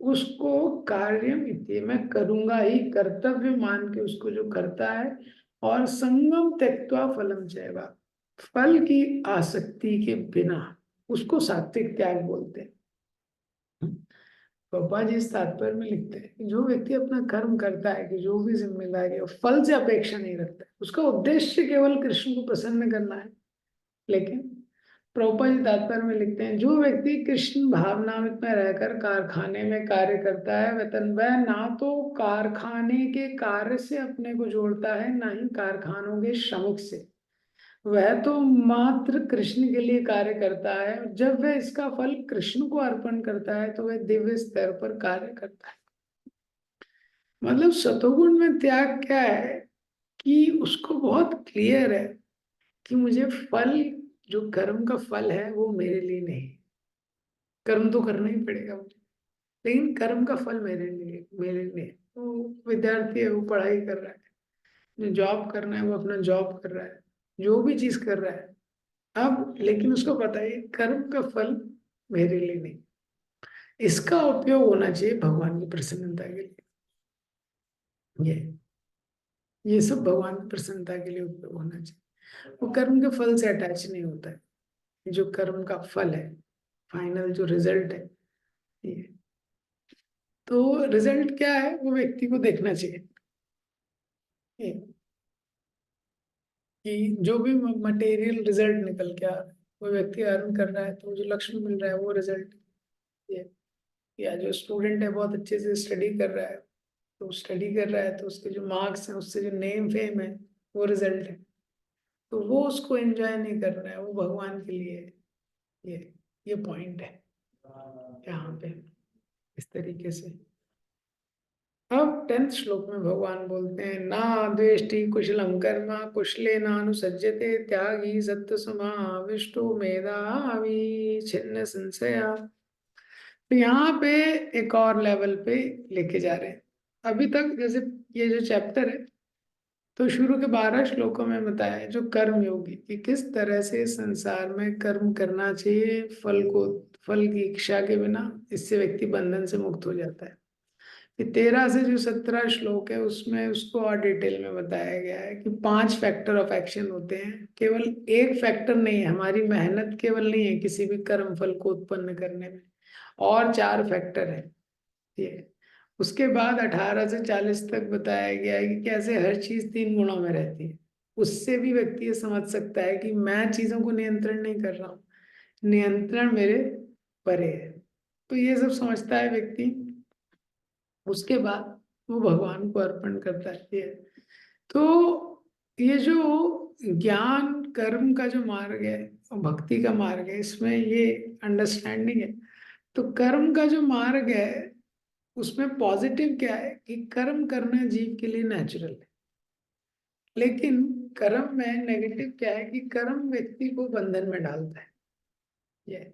उसको कार्यम इति मैं करूंगा ही, कर्तव्य मान के उसको जो करता है, और संगम त्यक्त्वा फलम चैवा, फल की आसक्ति के बिना, उसको सात्विक त्याग बोलते हैं। पापा जी इस तात्पर्य में लिखते हैं कि जो व्यक्ति अपना कर्म करता है, कि जो भी जिम्मेदारी है, फल से अपेक्षा नहीं रखता है, उसका उद्देश्य केवल कृष्ण को प्रसन्न करना है। लेकिन प्रभुपाद जी तात्पर्य में लिखते हैं जो व्यक्ति कृष्ण भावनामृत में रहकर कारखाने में कार्य करता है, वेतन वह ना तो कारखाने के कार्य से अपने को जोड़ता है, ना ही कारखानों के श्रमिक से, वह तो मात्र कृष्ण के लिए कार्य करता है। जब वह इसका फल कृष्ण को अर्पण करता है तो वह दिव्य स्तर पर कार्य करता है। मतलब सतोगुण में त्याग क्या है कि उसको बहुत क्लियर है कि मुझे फल, जो कर्म का फल है वो मेरे लिए नहीं, कर्म तो करना ही पड़ेगा मुझे, लेकिन कर्म का फल मेरे लिए। तो विद्यार्थी है वो पढ़ाई कर रहा है, जो जॉब करना है वो अपना जॉब कर रहा है, जो भी चीज कर रहा है, अब लेकिन उसको पता है कर्म का फल मेरे लिए नहीं, इसका उपयोग होना चाहिए भगवान की प्रसन्नता के लिए। ये ये सब भगवान की प्रसन्नता के लिए उपयोग होना चाहिए, वो कर्म के फल से अटैच नहीं होता है। जो कर्म का फल है, फाइनल जो रिजल्ट है, ये तो रिजल्ट क्या है वो व्यक्ति को देखना चाहिए। ये कि जो भी मटेरियल रिजल्ट निकल के आ रहा है, वो व्यक्ति अर्न कर रहा है तो जो लक्ष्य मिल रहा है वो रिजल्ट। ये या जो स्टूडेंट है बहुत अच्छे से स्टडी कर रहा है, तो स्टडी कर रहा है तो उसके जो मार्क्स हैं, उससे जो नेम फेम है, वो रिजल्ट है। तो वो उसको एंजॉय नहीं कर रहा है, वो भगवान के लिए है। ये पॉइंट है यहाँ पे, इस तरीके से। अब टेंथ श्लोक में भगवान बोलते हैं ना द्वेष्टि कुशलम कर्म कुशले नानुसज्जते त्यागी सत्य समाविष्टो मेधावी छिन्न संशया। तो यहाँ पे एक और लेवल पे लेके जा रहे हैं। अभी तक जैसे ये जो चैप्टर है, तो शुरू के 12 श्लोकों में बताया जो कर्म योगी कि किस तरह से संसार में कर्म करना चाहिए, फल की इच्छा के बिना, इससे व्यक्ति बंधन से मुक्त हो जाता है। कि 13 से जो 17 श्लोक है उसमें उसको और डिटेल में बताया गया है कि 5 फैक्टर ऑफ एक्शन होते हैं। केवल एक फैक्टर नहीं है, हमारी मेहनत केवल नहीं है किसी भी कर्म फल को उत्पन्न करने में, और 4 फैक्टर है ये। उसके बाद 18 से 40 तक बताया गया है कि कैसे हर चीज 3 गुणों में रहती है। उससे भी व्यक्ति ये समझ सकता है कि मैं चीजों को नियंत्रण नहीं कर रहा हूँ, नियंत्रण मेरे परे है। तो ये सब समझता है व्यक्ति, उसके बाद वो भगवान को अर्पण करता है। ये तो ये जो ज्ञान कर्म का जो मार्ग है और भक्ति का मार्ग है, इसमें ये अंडरस्टैंडिंग है। तो कर्म का जो मार्ग है उसमें पॉजिटिव क्या है कि कर्म करना जीव के लिए नेचुरल है। लेकिन कर्म में नेगेटिव क्या है कि कर्म व्यक्ति को बंधन में डालता है। ये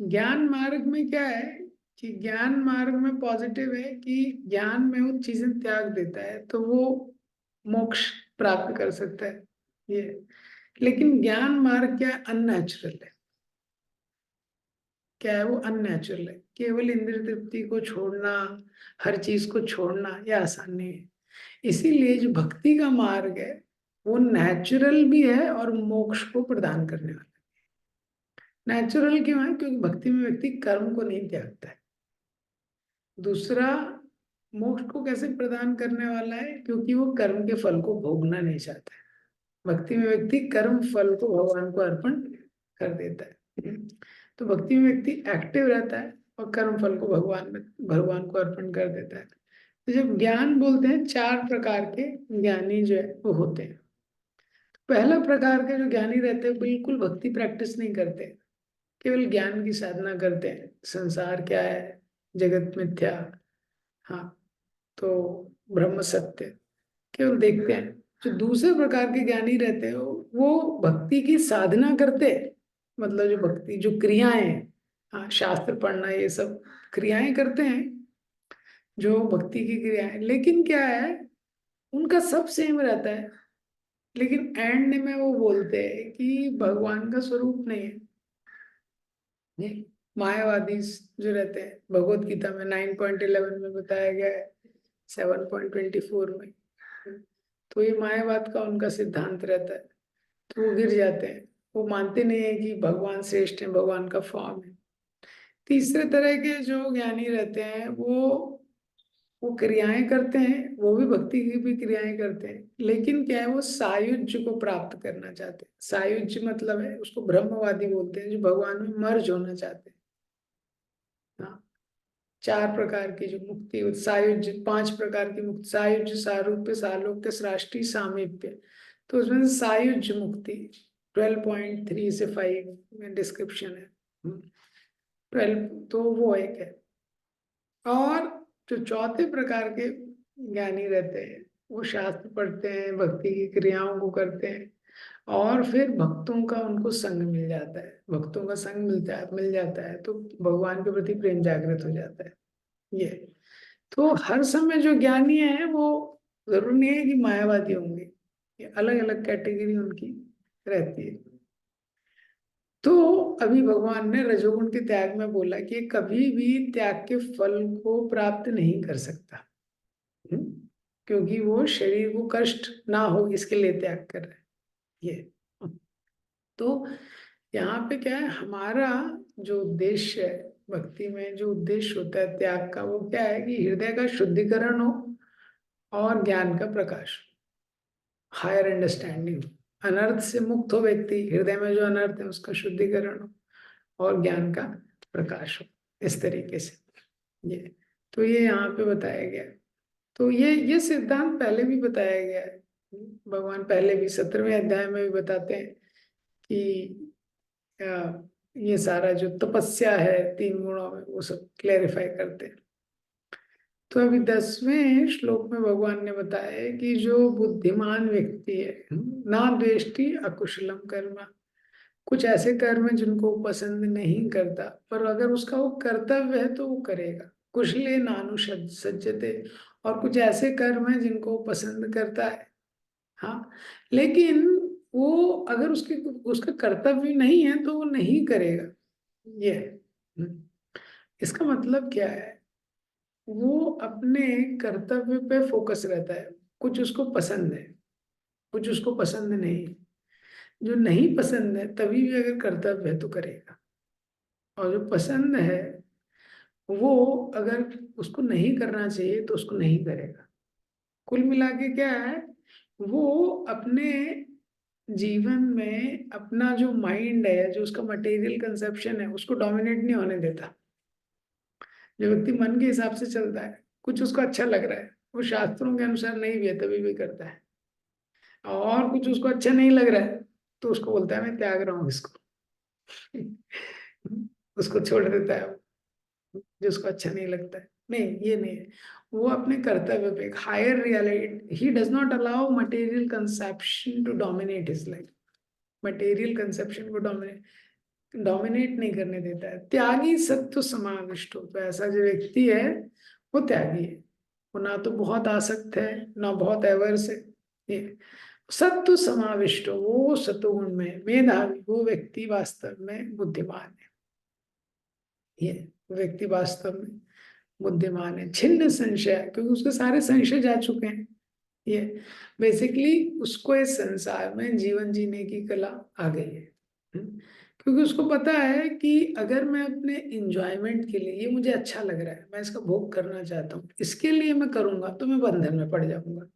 ज्ञान मार्ग में क्या है कि ज्ञान मार्ग में पॉजिटिव है कि ज्ञान में वो चीजें त्याग देता है तो वो मोक्ष प्राप्त कर सकता है। ये लेकिन ज्ञान मार्ग क्या है, अननेचुरल है। क्या है वो, अननेचुरल है। केवल इंद्रिय तृप्ति को छोड़ना, हर चीज को छोड़ना, यह आसान नहीं है। इसीलिए जो भक्ति का मार्ग है वो नेचुरल भी है और मोक्ष को प्रदान करने वाला। नेचुरल क्यों है, क्योंकि भक्ति में व्यक्ति कर्म को नहीं त्यागता है। दूसरा, मोक्ष को कैसे प्रदान करने वाला है, क्योंकि वो कर्म के फल को भोगना नहीं चाहता है। भक्ति में व्यक्ति कर्म फल को भगवान को अर्पण कर देता है। तो भक्ति में व्यक्ति एक्टिव रहता है और कर्म फल को भगवान को अर्पण कर देता है। तो जब ज्ञान बोलते हैं, 4 प्रकार के ज्ञानी जो है वो होते हैं। पहला प्रकार के जो ज्ञानी रहते हैं बिल्कुल भक्ति प्रैक्टिस नहीं करते, केवल ज्ञान की साधना करते हैं। संसार क्या है, जगत मिथ्या, हाँ, तो ब्रह्म सत्य, केवल देखते हैं। जो दूसरे प्रकार के ज्ञानी रहते हैं वो भक्ति की साधना करते हैं। मतलब जो भक्ति जो क्रियाएं हैं, हाँ, शास्त्र पढ़ना ये सब क्रियाएं करते हैं, जो भक्ति की क्रियाएं। लेकिन क्या है, उनका सब सेम रहता है, लेकिन एंड में वो बोलते हैं कि भगवान का स्वरूप नहीं है। ये मायावादी जो रहते हैं, भगवत गीता में 9.11 में बताया गया है, 7.24 में। तो ये मायावाद का उनका सिद्धांत रहता है, तो वो गिर जाते हैं। वो मानते नहीं है कि भगवान श्रेष्ठ है, भगवान का फॉर्म है। तीसरे तरह के जो ज्ञानी रहते हैं वो क्रियाएं करते हैं, वो भी भक्ति की भी क्रियाएं करते हैं, लेकिन क्या है, वो सायुज्य को प्राप्त करना चाहते हैं। सायुज्य मतलब है, उसको ब्रह्मवादी बोलते हैं, जो भगवान में मर्ज होना चाहते हैं। हाँ, 4 प्रकार की जो मुक्ति, सायुज्य 5 प्रकार की मुक्ति, सायुज्य, सारूप्य, सालोक्य, सृष्टि, सामीप्य। तो उसमें से सायुज्य मुक्ति 12.3 से 5 में डिस्क्रिप्शन है। 12 तो वो एक है। और जो चौथे प्रकार के ज्ञानी रहते हैं वो शास्त्र पढ़ते हैं, भक्ति की क्रियाओं को करते हैं, और फिर भक्तों का उनको संग मिल जाता है। भक्तों का संग मिल जाता है तो भगवान के प्रति प्रेम जागृत हो जाता है। ये तो हर समय जो ज्ञानी है वो जरूरी नहीं है कि मायावादी होंगे, ये अलग अलग कैटेगरी उनकी रहती है। तो अभी भगवान ने रजोगुण के त्याग में बोला कि कभी भी त्याग के फल को प्राप्त नहीं कर सकता। हम्म? क्योंकि वो शरीर को कष्ट ना हो इसके लिए त्याग कर रहे हैं। ये तो यहाँ पे क्या है, हमारा जो उद्देश्य है भक्ति में, जो उद्देश्य होता है त्याग का, वो क्या है कि हृदय का शुद्धिकरण हो और ज्ञान का प्रकाश हो, हायर अंडरस्टैंडिंग हो, अनर्थ से मुक्त हो व्यक्ति, हृदय में जो अनर्थ है उसका शुद्धिकरण हो और ज्ञान का प्रकाश हो, इस तरीके से। ये तो ये यहाँ पे बताया गया है। तो ये सिद्धांत पहले भी बताया गया है। भगवान पहले भी 17वें अध्याय में भी बताते हैं कि ये सारा जो तपस्या है 3 गुणों में, वो सब क्लेरिफाई करते हैं। तो अभी 10वें श्लोक में भगवान ने बताया है कि जो बुद्धिमान व्यक्ति है, ना द्वेष्टि अकुशलम कर्म, कुछ ऐसे कर्म हैं जिनको वो पसंद नहीं करता, पर अगर उसका वो कर्तव्य है तो वो करेगा। कुशले नानु सज्जते, और कुछ ऐसे कर्म हैं जिनको वो पसंद करता है हाँ, लेकिन वो अगर उसका कर्तव्य नहीं है तो वो नहीं करेगा। ये है। इसका मतलब क्या है, वो अपने कर्तव्य पे फोकस रहता है। कुछ उसको पसंद है, कुछ उसको पसंद नहीं। जो नहीं पसंद है तभी भी अगर कर्तव्य है तो करेगा, और जो पसंद है वो अगर उसको नहीं करना चाहिए तो उसको नहीं करेगा। कुल मिला के क्या है, वो अपने जीवन में अपना जो माइंड है, जो उसका मटेरियल कंसेप्शन है, उसको डोमिनेट नहीं होने देता। जो व्यक्ति मन के हिसाब से चलता है, कुछ उसको अच्छा लग रहा है, वो शास्त्रों के अनुसार नहीं भी है तभी भी करता है, और कुछ उसको अच्छा नहीं लग रहा है तो उसको बोलता है मैं त्याग रहा हूँ इसको। उसको छोड़ देता है जो उसको अच्छा नहीं लगता है। नहीं, ये नहीं है। वो अपने कर्तव्य पे, एक higher reality, he does not allow material conception to dominate his life. Material conception को डोमिनेट नहीं करने देता है। त्यागी सत्व समाविष्ट हो, तो ऐसा जो व्यक्ति है वो त्यागी है। वो ना तो बहुत आसक्त है ना बहुत एवर्स है। ये सत्व समाविष्ट हो, वो सतुगुण में मेधावी, वो व्यक्ति वास्तव में बुद्धिमान है। ये व्यक्ति वास्तव में बुद्धिमान है। छिन्न संशय, क्योंकि उसके सारे संशय जा चुके हैं। ये बेसिकली उसको इस संसार में जीवन जीने की कला आ गई है। क्योंकि उसको पता है कि अगर मैं अपने इंजॉयमेंट के लिए, ये मुझे अच्छा लग रहा है, मैं इसका भोग करना चाहता हूँ, इसके लिए मैं करूंगा तो मैं बंधन में पड़ जाऊंगा।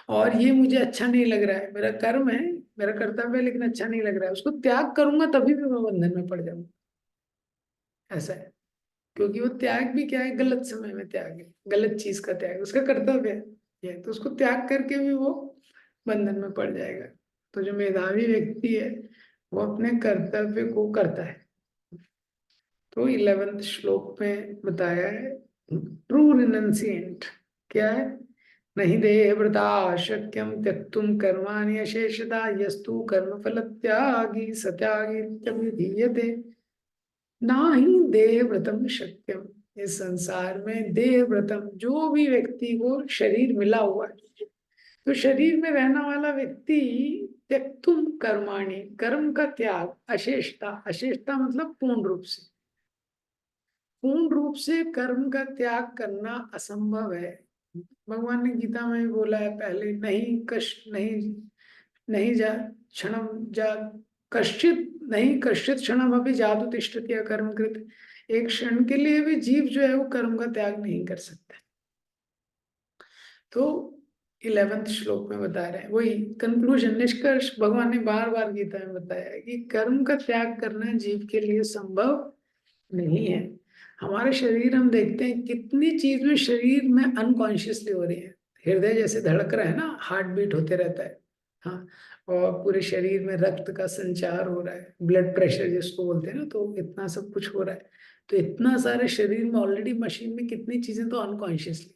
और ये मुझे अच्छा नहीं लग रहा है, मेरा कर्म है, मेरा कर्तव्य है, लेकिन अच्छा नहीं लग रहा है, उसको त्याग करूंगा तभी भी मैं बंधन में पड़ जाऊंगा। ऐसा है। क्योंकि वो त्याग भी क्या है, गलत समय में त्याग है, गलत चीज का त्याग है, उसका कर्तव्य है ये, तो उसको त्याग करके भी वो बंधन में पड़ जाएगा। तो जो मेधावी व्यक्ति है वो अपने कर्तव्य को करता है। तो 11वें श्लोक में बताया है, ट्रू रिनंसिएंट क्या है, नहीं देह व्रता शक्यम त्यक्तुम कर्माणि अशेषता यस्तु कर्म फल त्यागी सत्यागी। ना ही देह व्रतम शक्यम, इस संसार में देह व्रतम, जो भी व्यक्ति को शरीर मिला हुआ है, तो शरीर में रहने वाला व्यक्ति त्यक्तुम कर्माणि, कर्म का त्याग, अशेषता, अशेषता मतलब पूर्ण रूप से, पूर्ण रूप से कर्म का त्याग करना असंभव है। भगवान ने गीता में भी बोला है पहले, नहीं कश नहीं, नहीं जा क्षणम जा कश्चित, नहीं कश्चित क्षणम अभी जादू तिष्ठति अकर्म कृत, एक क्षण के लिए भी जीव जो है वो कर्म का त्याग नहीं कर सकता। तो 11वें श्लोक में बता रहे हैं, वही कंक्लूजन, निष्कर्ष भगवान ने बार बार गीता में बताया है कि कर्म का त्याग करना जीव के लिए संभव नहीं है। हमारे शरीर, हम देखते हैं कितनी चीज में शरीर में अनकॉन्शियसली हो रही है। हृदय जैसे धड़क रहा है ना, हार्ट बीट होते रहता है। हाँ, और पूरे शरीर में रक्त का संचार हो रहा है, ब्लड प्रेशर जिसको बोलते हैं ना, तो इतना सब कुछ हो रहा है। तो इतना सारे शरीर में ऑलरेडी, मशीन में कितनी चीजें तो अनकॉन्शियसली।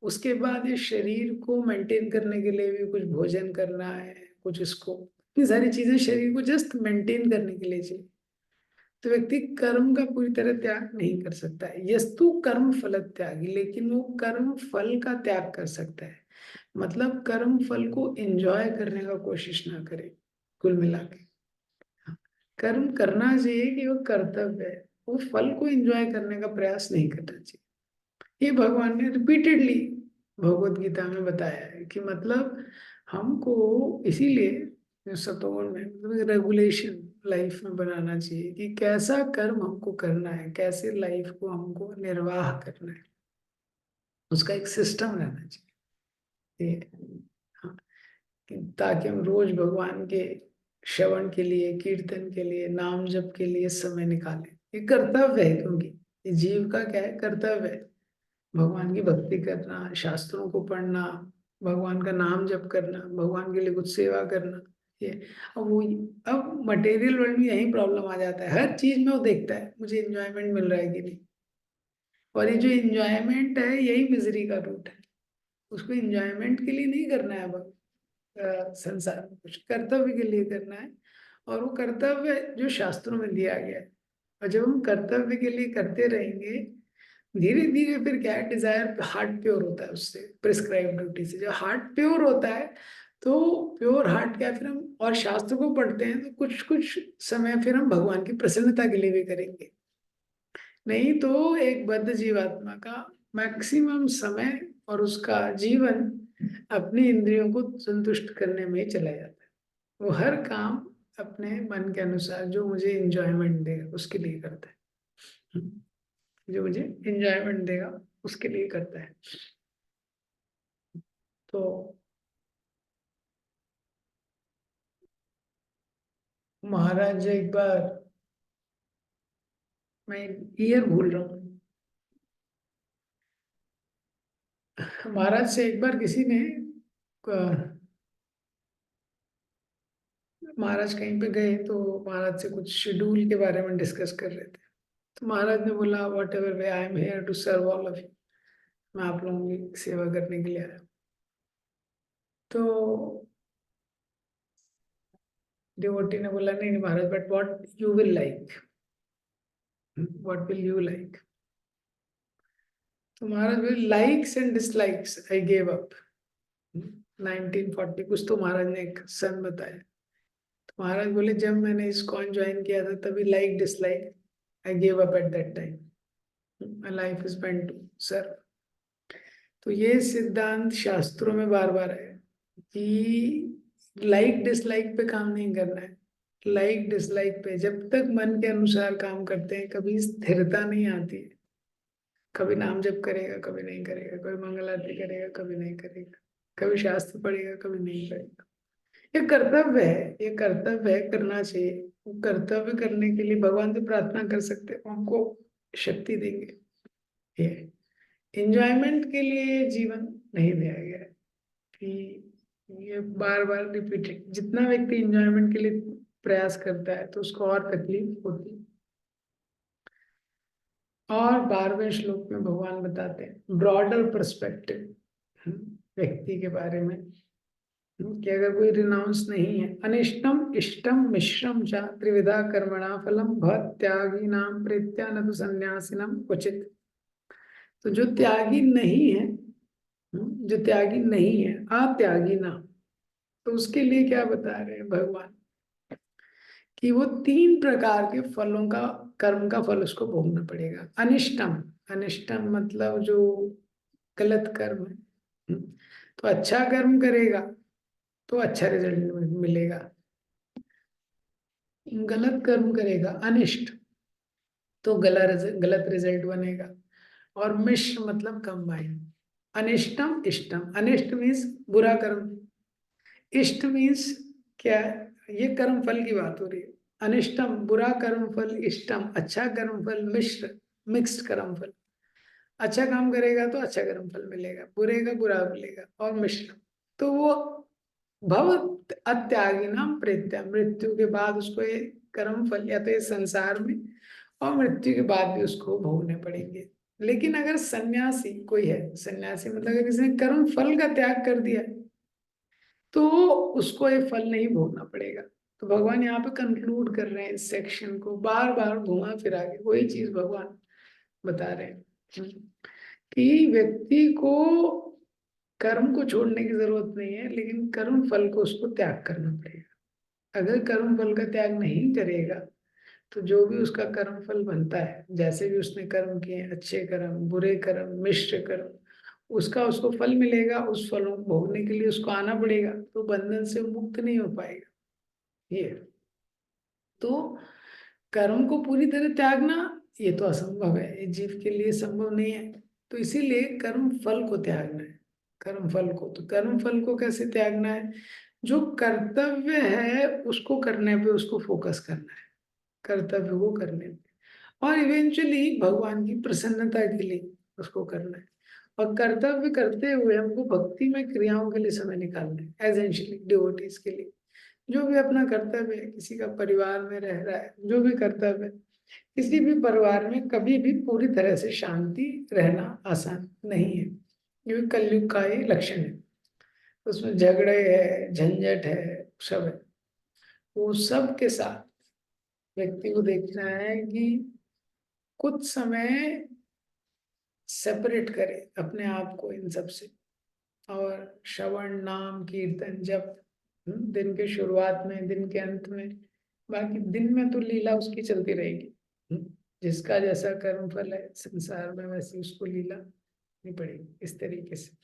उसके बाद इस शरीर को मेंटेन करने के लिए भी कुछ भोजन करना है, कुछ इसको, इतनी सारी चीजें शरीर को जस्ट मेंटेन करने के लिए चाहिए। तो व्यक्ति कर्म का पूरी तरह त्याग नहीं कर सकता है। यस्तु कर्म फल त्यागी, लेकिन वो कर्म फल का त्याग कर सकता है। मतलब कर्म फल को एंजॉय करने का कोशिश ना करे। कुल मिला के कर्म करना चाहिए कि वो कर्तव्य है, वो फल को एंजॉय करने का प्रयास नहीं करना चाहिए। ये भगवान ने रिपीटेडली भगवत गीता में बताया है कि मतलब हमको इसीलिए सतोवन में रेगुलेशन लाइफ में बनाना चाहिए कि कैसा कर्म हमको करना है, कैसे लाइफ को हमको निर्वाह करना है, उसका एक सिस्टम रहना चाहिए। हाँ, ताकि हम रोज भगवान के श्रवण के लिए, कीर्तन के लिए, नाम जप के लिए समय निकालें। ये कर्तव्य है, क्योंकि ये जीव का क्या है, कर्तव्य है। भगवान की भक्ति करना, शास्त्रों को पढ़ना, भगवान का नाम जप करना, भगवान के लिए कुछ सेवा करना। ये अब वो, अब मटेरियल वर्ल्ड में यही प्रॉब्लम आ जाता है, हर चीज में वो देखता है मुझे इंजॉयमेंट मिल रहा है कि नहीं। और ये जो इंजॉयमेंट है यही मिजरी का रूट है। उसको इंजॉयमेंट के लिए नहीं करना है। अब संसार में कुछ कर्तव्य के लिए करना है, और वो कर्तव्य जो शास्त्रों में दिया गया है। और जब हम कर्तव्य के लिए करते रहेंगे धीरे धीरे फिर क्या है, डिजायर हार्ट प्योर होता है उससे, प्रिस्क्राइब ड्यूटी से। जब हार्ट प्योर होता है तो प्योर हार्ट क्या, फिर हम और शास्त्र को पढ़ते हैं तो कुछ कुछ समय फिर हम भगवान की प्रसन्नता के लिए भी करेंगे। नहीं तो एक बद्ध जीवात्मा का मैक्सिमम समय और उसका जीवन अपनी इंद्रियों को संतुष्ट करने में ही चला जाता है। वो हर काम अपने मन के अनुसार जो मुझे इंजॉयमेंट देगा उसके लिए करता है, जो मुझे इंजॉयमेंट देगा उसके लिए करता है। तो महाराज एक बार, मैं ईयर भूल रहा हूँ, महाराज से एक बार किसी ने महाराज कहीं पे गए तो महाराज से कुछ शेड्यूल के बारे में डिस्कस कर रहे थे। तो महाराज ने बोला, whatever way, I am here to serve all of you, मैं आप लोगों की सेवा करने के लिए आया हूँ। तो डिवोटी ने बोला, नहीं नहीं महाराज, but what you will like, what will you like. तो महाराज बोले, likes and dislikes I gave up. 1940 कुछ तो महाराज ने एक सन बताया। तो महाराज बोले, जब मैंने इस कॉइन ज्वाइन किया था तभी like dislike I gave up at that time, my life is meant to serve. तो ये सिद्धांत शास्त्रों में बार बार है कि लाइक डिसलाइक पे काम नहीं करना है। लाइक डिसलाइक पे जब तक मन के अनुसार काम करते हैं कभी स्थिरता नहीं आती है। कभी नाम जप करेगा, कभी नहीं करेगा, कभी मंगल आरती करेगा, कभी नहीं करेगा, कभी शास्त्र पढ़ेगा, कभी नहीं पढ़ेगा। ये कर्तव्य है, ये कर्तव्य है, करना चाहिए। वो कर्तव्य करने के लिए भगवान से प्रार्थना कर सकते हैं, हमको शक्ति देंगे। ये एंजॉयमेंट के लिए जीवन नहीं दिया गया है कि ये बार बार रिपीटेड। जितना व्यक्ति एंजॉयमेंट के लिए प्रयास करता है तो उसको और तकलीफ होती है। और 12वें श्लोक में भगवान बताते हैं ब्रॉडर पर्सपेक्टिव व्यक्ति के बारे में, कि अगर कोई रिनाउंस नहीं है, अनिष्टम इष्टम मिश्रम च त्रिविधा कर्मणा फलम भत त्यागी नाम प्रीत्या न तो संन्यासिनम उचित। तो जो त्यागी नहीं है, जो त्यागी नहीं है, अत्यागी ना, तो उसके लिए क्या बता रहे हैं भगवान, कि वो 3 प्रकार के फलों का, कर्म का फल उसको भोगना पड़ेगा। अनिष्टम, अनिष्टम मतलब जो गलत कर्म है। तो अच्छा कर्म करेगा तो अच्छा रिजल्ट मिलेगा, गलत कर्म करेगा अनिष्ट तो गलत रिजल्ट बनेगा। और मिश्र मतलब कंबाइन। अनिष्टम इष्टम, अनिष्ट मीन्स बुरा कर्म, इष्ट मीन्स क्या है, ये कर्म फल की बात हो रही है। अनिष्टम बुरा कर्म फल, इष्टम अच्छा कर्म फल, मिश्र मिक्स्ड कर्म फल। अच्छा काम करेगा तो अच्छा कर्म फल मिलेगा, बुरे का बुरा मिलेगा, और मिश्र। तो वो भव अत्यागी नाम प्रेत्या, मृत्यु के बाद उसको ये कर्म फल या तो ये संसार में और मृत्यु के बाद भी उसको भोगने पड़ेंगे। लेकिन अगर सन्यासी कोई है, सन्यासी मतलब अगर किसी ने कर्म फल का त्याग कर दिया तो उसको ये फल नहीं भोगना पड़ेगा। तो भगवान यहाँ पे कंक्लूड कर रहे हैं इस सेक्शन को, बार बार घुमा फिरा के वही चीज भगवान बता रहे हैं कि व्यक्ति को कर्म को छोड़ने की जरूरत नहीं है, लेकिन कर्म फल को उसको त्याग करना पड़ेगा। अगर कर्म फल का त्याग नहीं करेगा तो जो भी उसका कर्म फल बनता है, जैसे भी उसने कर्म किए, अच्छे कर्म, बुरे कर्म, मिश्र कर्म, उसका उसको फल मिलेगा। उस फलों को भोगने के लिए उसको आना पड़ेगा, तो बंधन से मुक्त नहीं हो पाएगा। ये तो कर्म को पूरी तरह त्यागना ये तो असंभव है, ये जीव के लिए संभव नहीं है। तो इसीलिए कर्म फल को त्यागना है। कर्म फल को, तो कर्म फल को कैसे त्यागना है, जो कर्तव्य है उसको करने पे उसको फोकस करना है, कर्तव्य को करने पे, और इवेंचुअली भगवान की प्रसन्नता के लिए उसको करना है। और कर्तव्य करते हुए हमको भक्ति में क्रियाओं के लिए समय निकालना है, एसेंशियली डिवोटीज के लिए। जो भी अपना कर्तव्य है, किसी का परिवार में रह रहा है, जो भी कर्तव्य है, किसी भी परिवार में कभी भी पूरी तरह से शांति रहना आसान नहीं है। ये कलयुग का ही लक्षण है। उसमें झगड़े है, झंझट है, सब है। वो सब के साथ व्यक्ति को देखना है कि कुछ समय सेपरेट करे अपने आप को इन सब से। और श्रवण नाम कीर्तन जब दिन के शुरुआत में, दिन के अंत में, बाकी दिन में तो लीला उसकी चलती रहेगी। जिसका जैसा कर्म फल है संसार में, वैसे उसको लीला नहीं पड़ेगी इस तरीके से।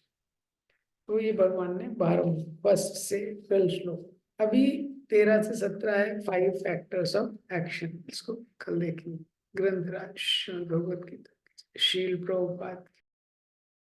तो ये भगवान ने 12 फर्स्ट से 12 श्लोक। अभी 13 से 17 है 5 फैक्टर्स ऑफ एक्शन। इसको कल देखेंगे। ग्रंथराज श्रीमद् भगवत गीता, शील प्रभुपाद।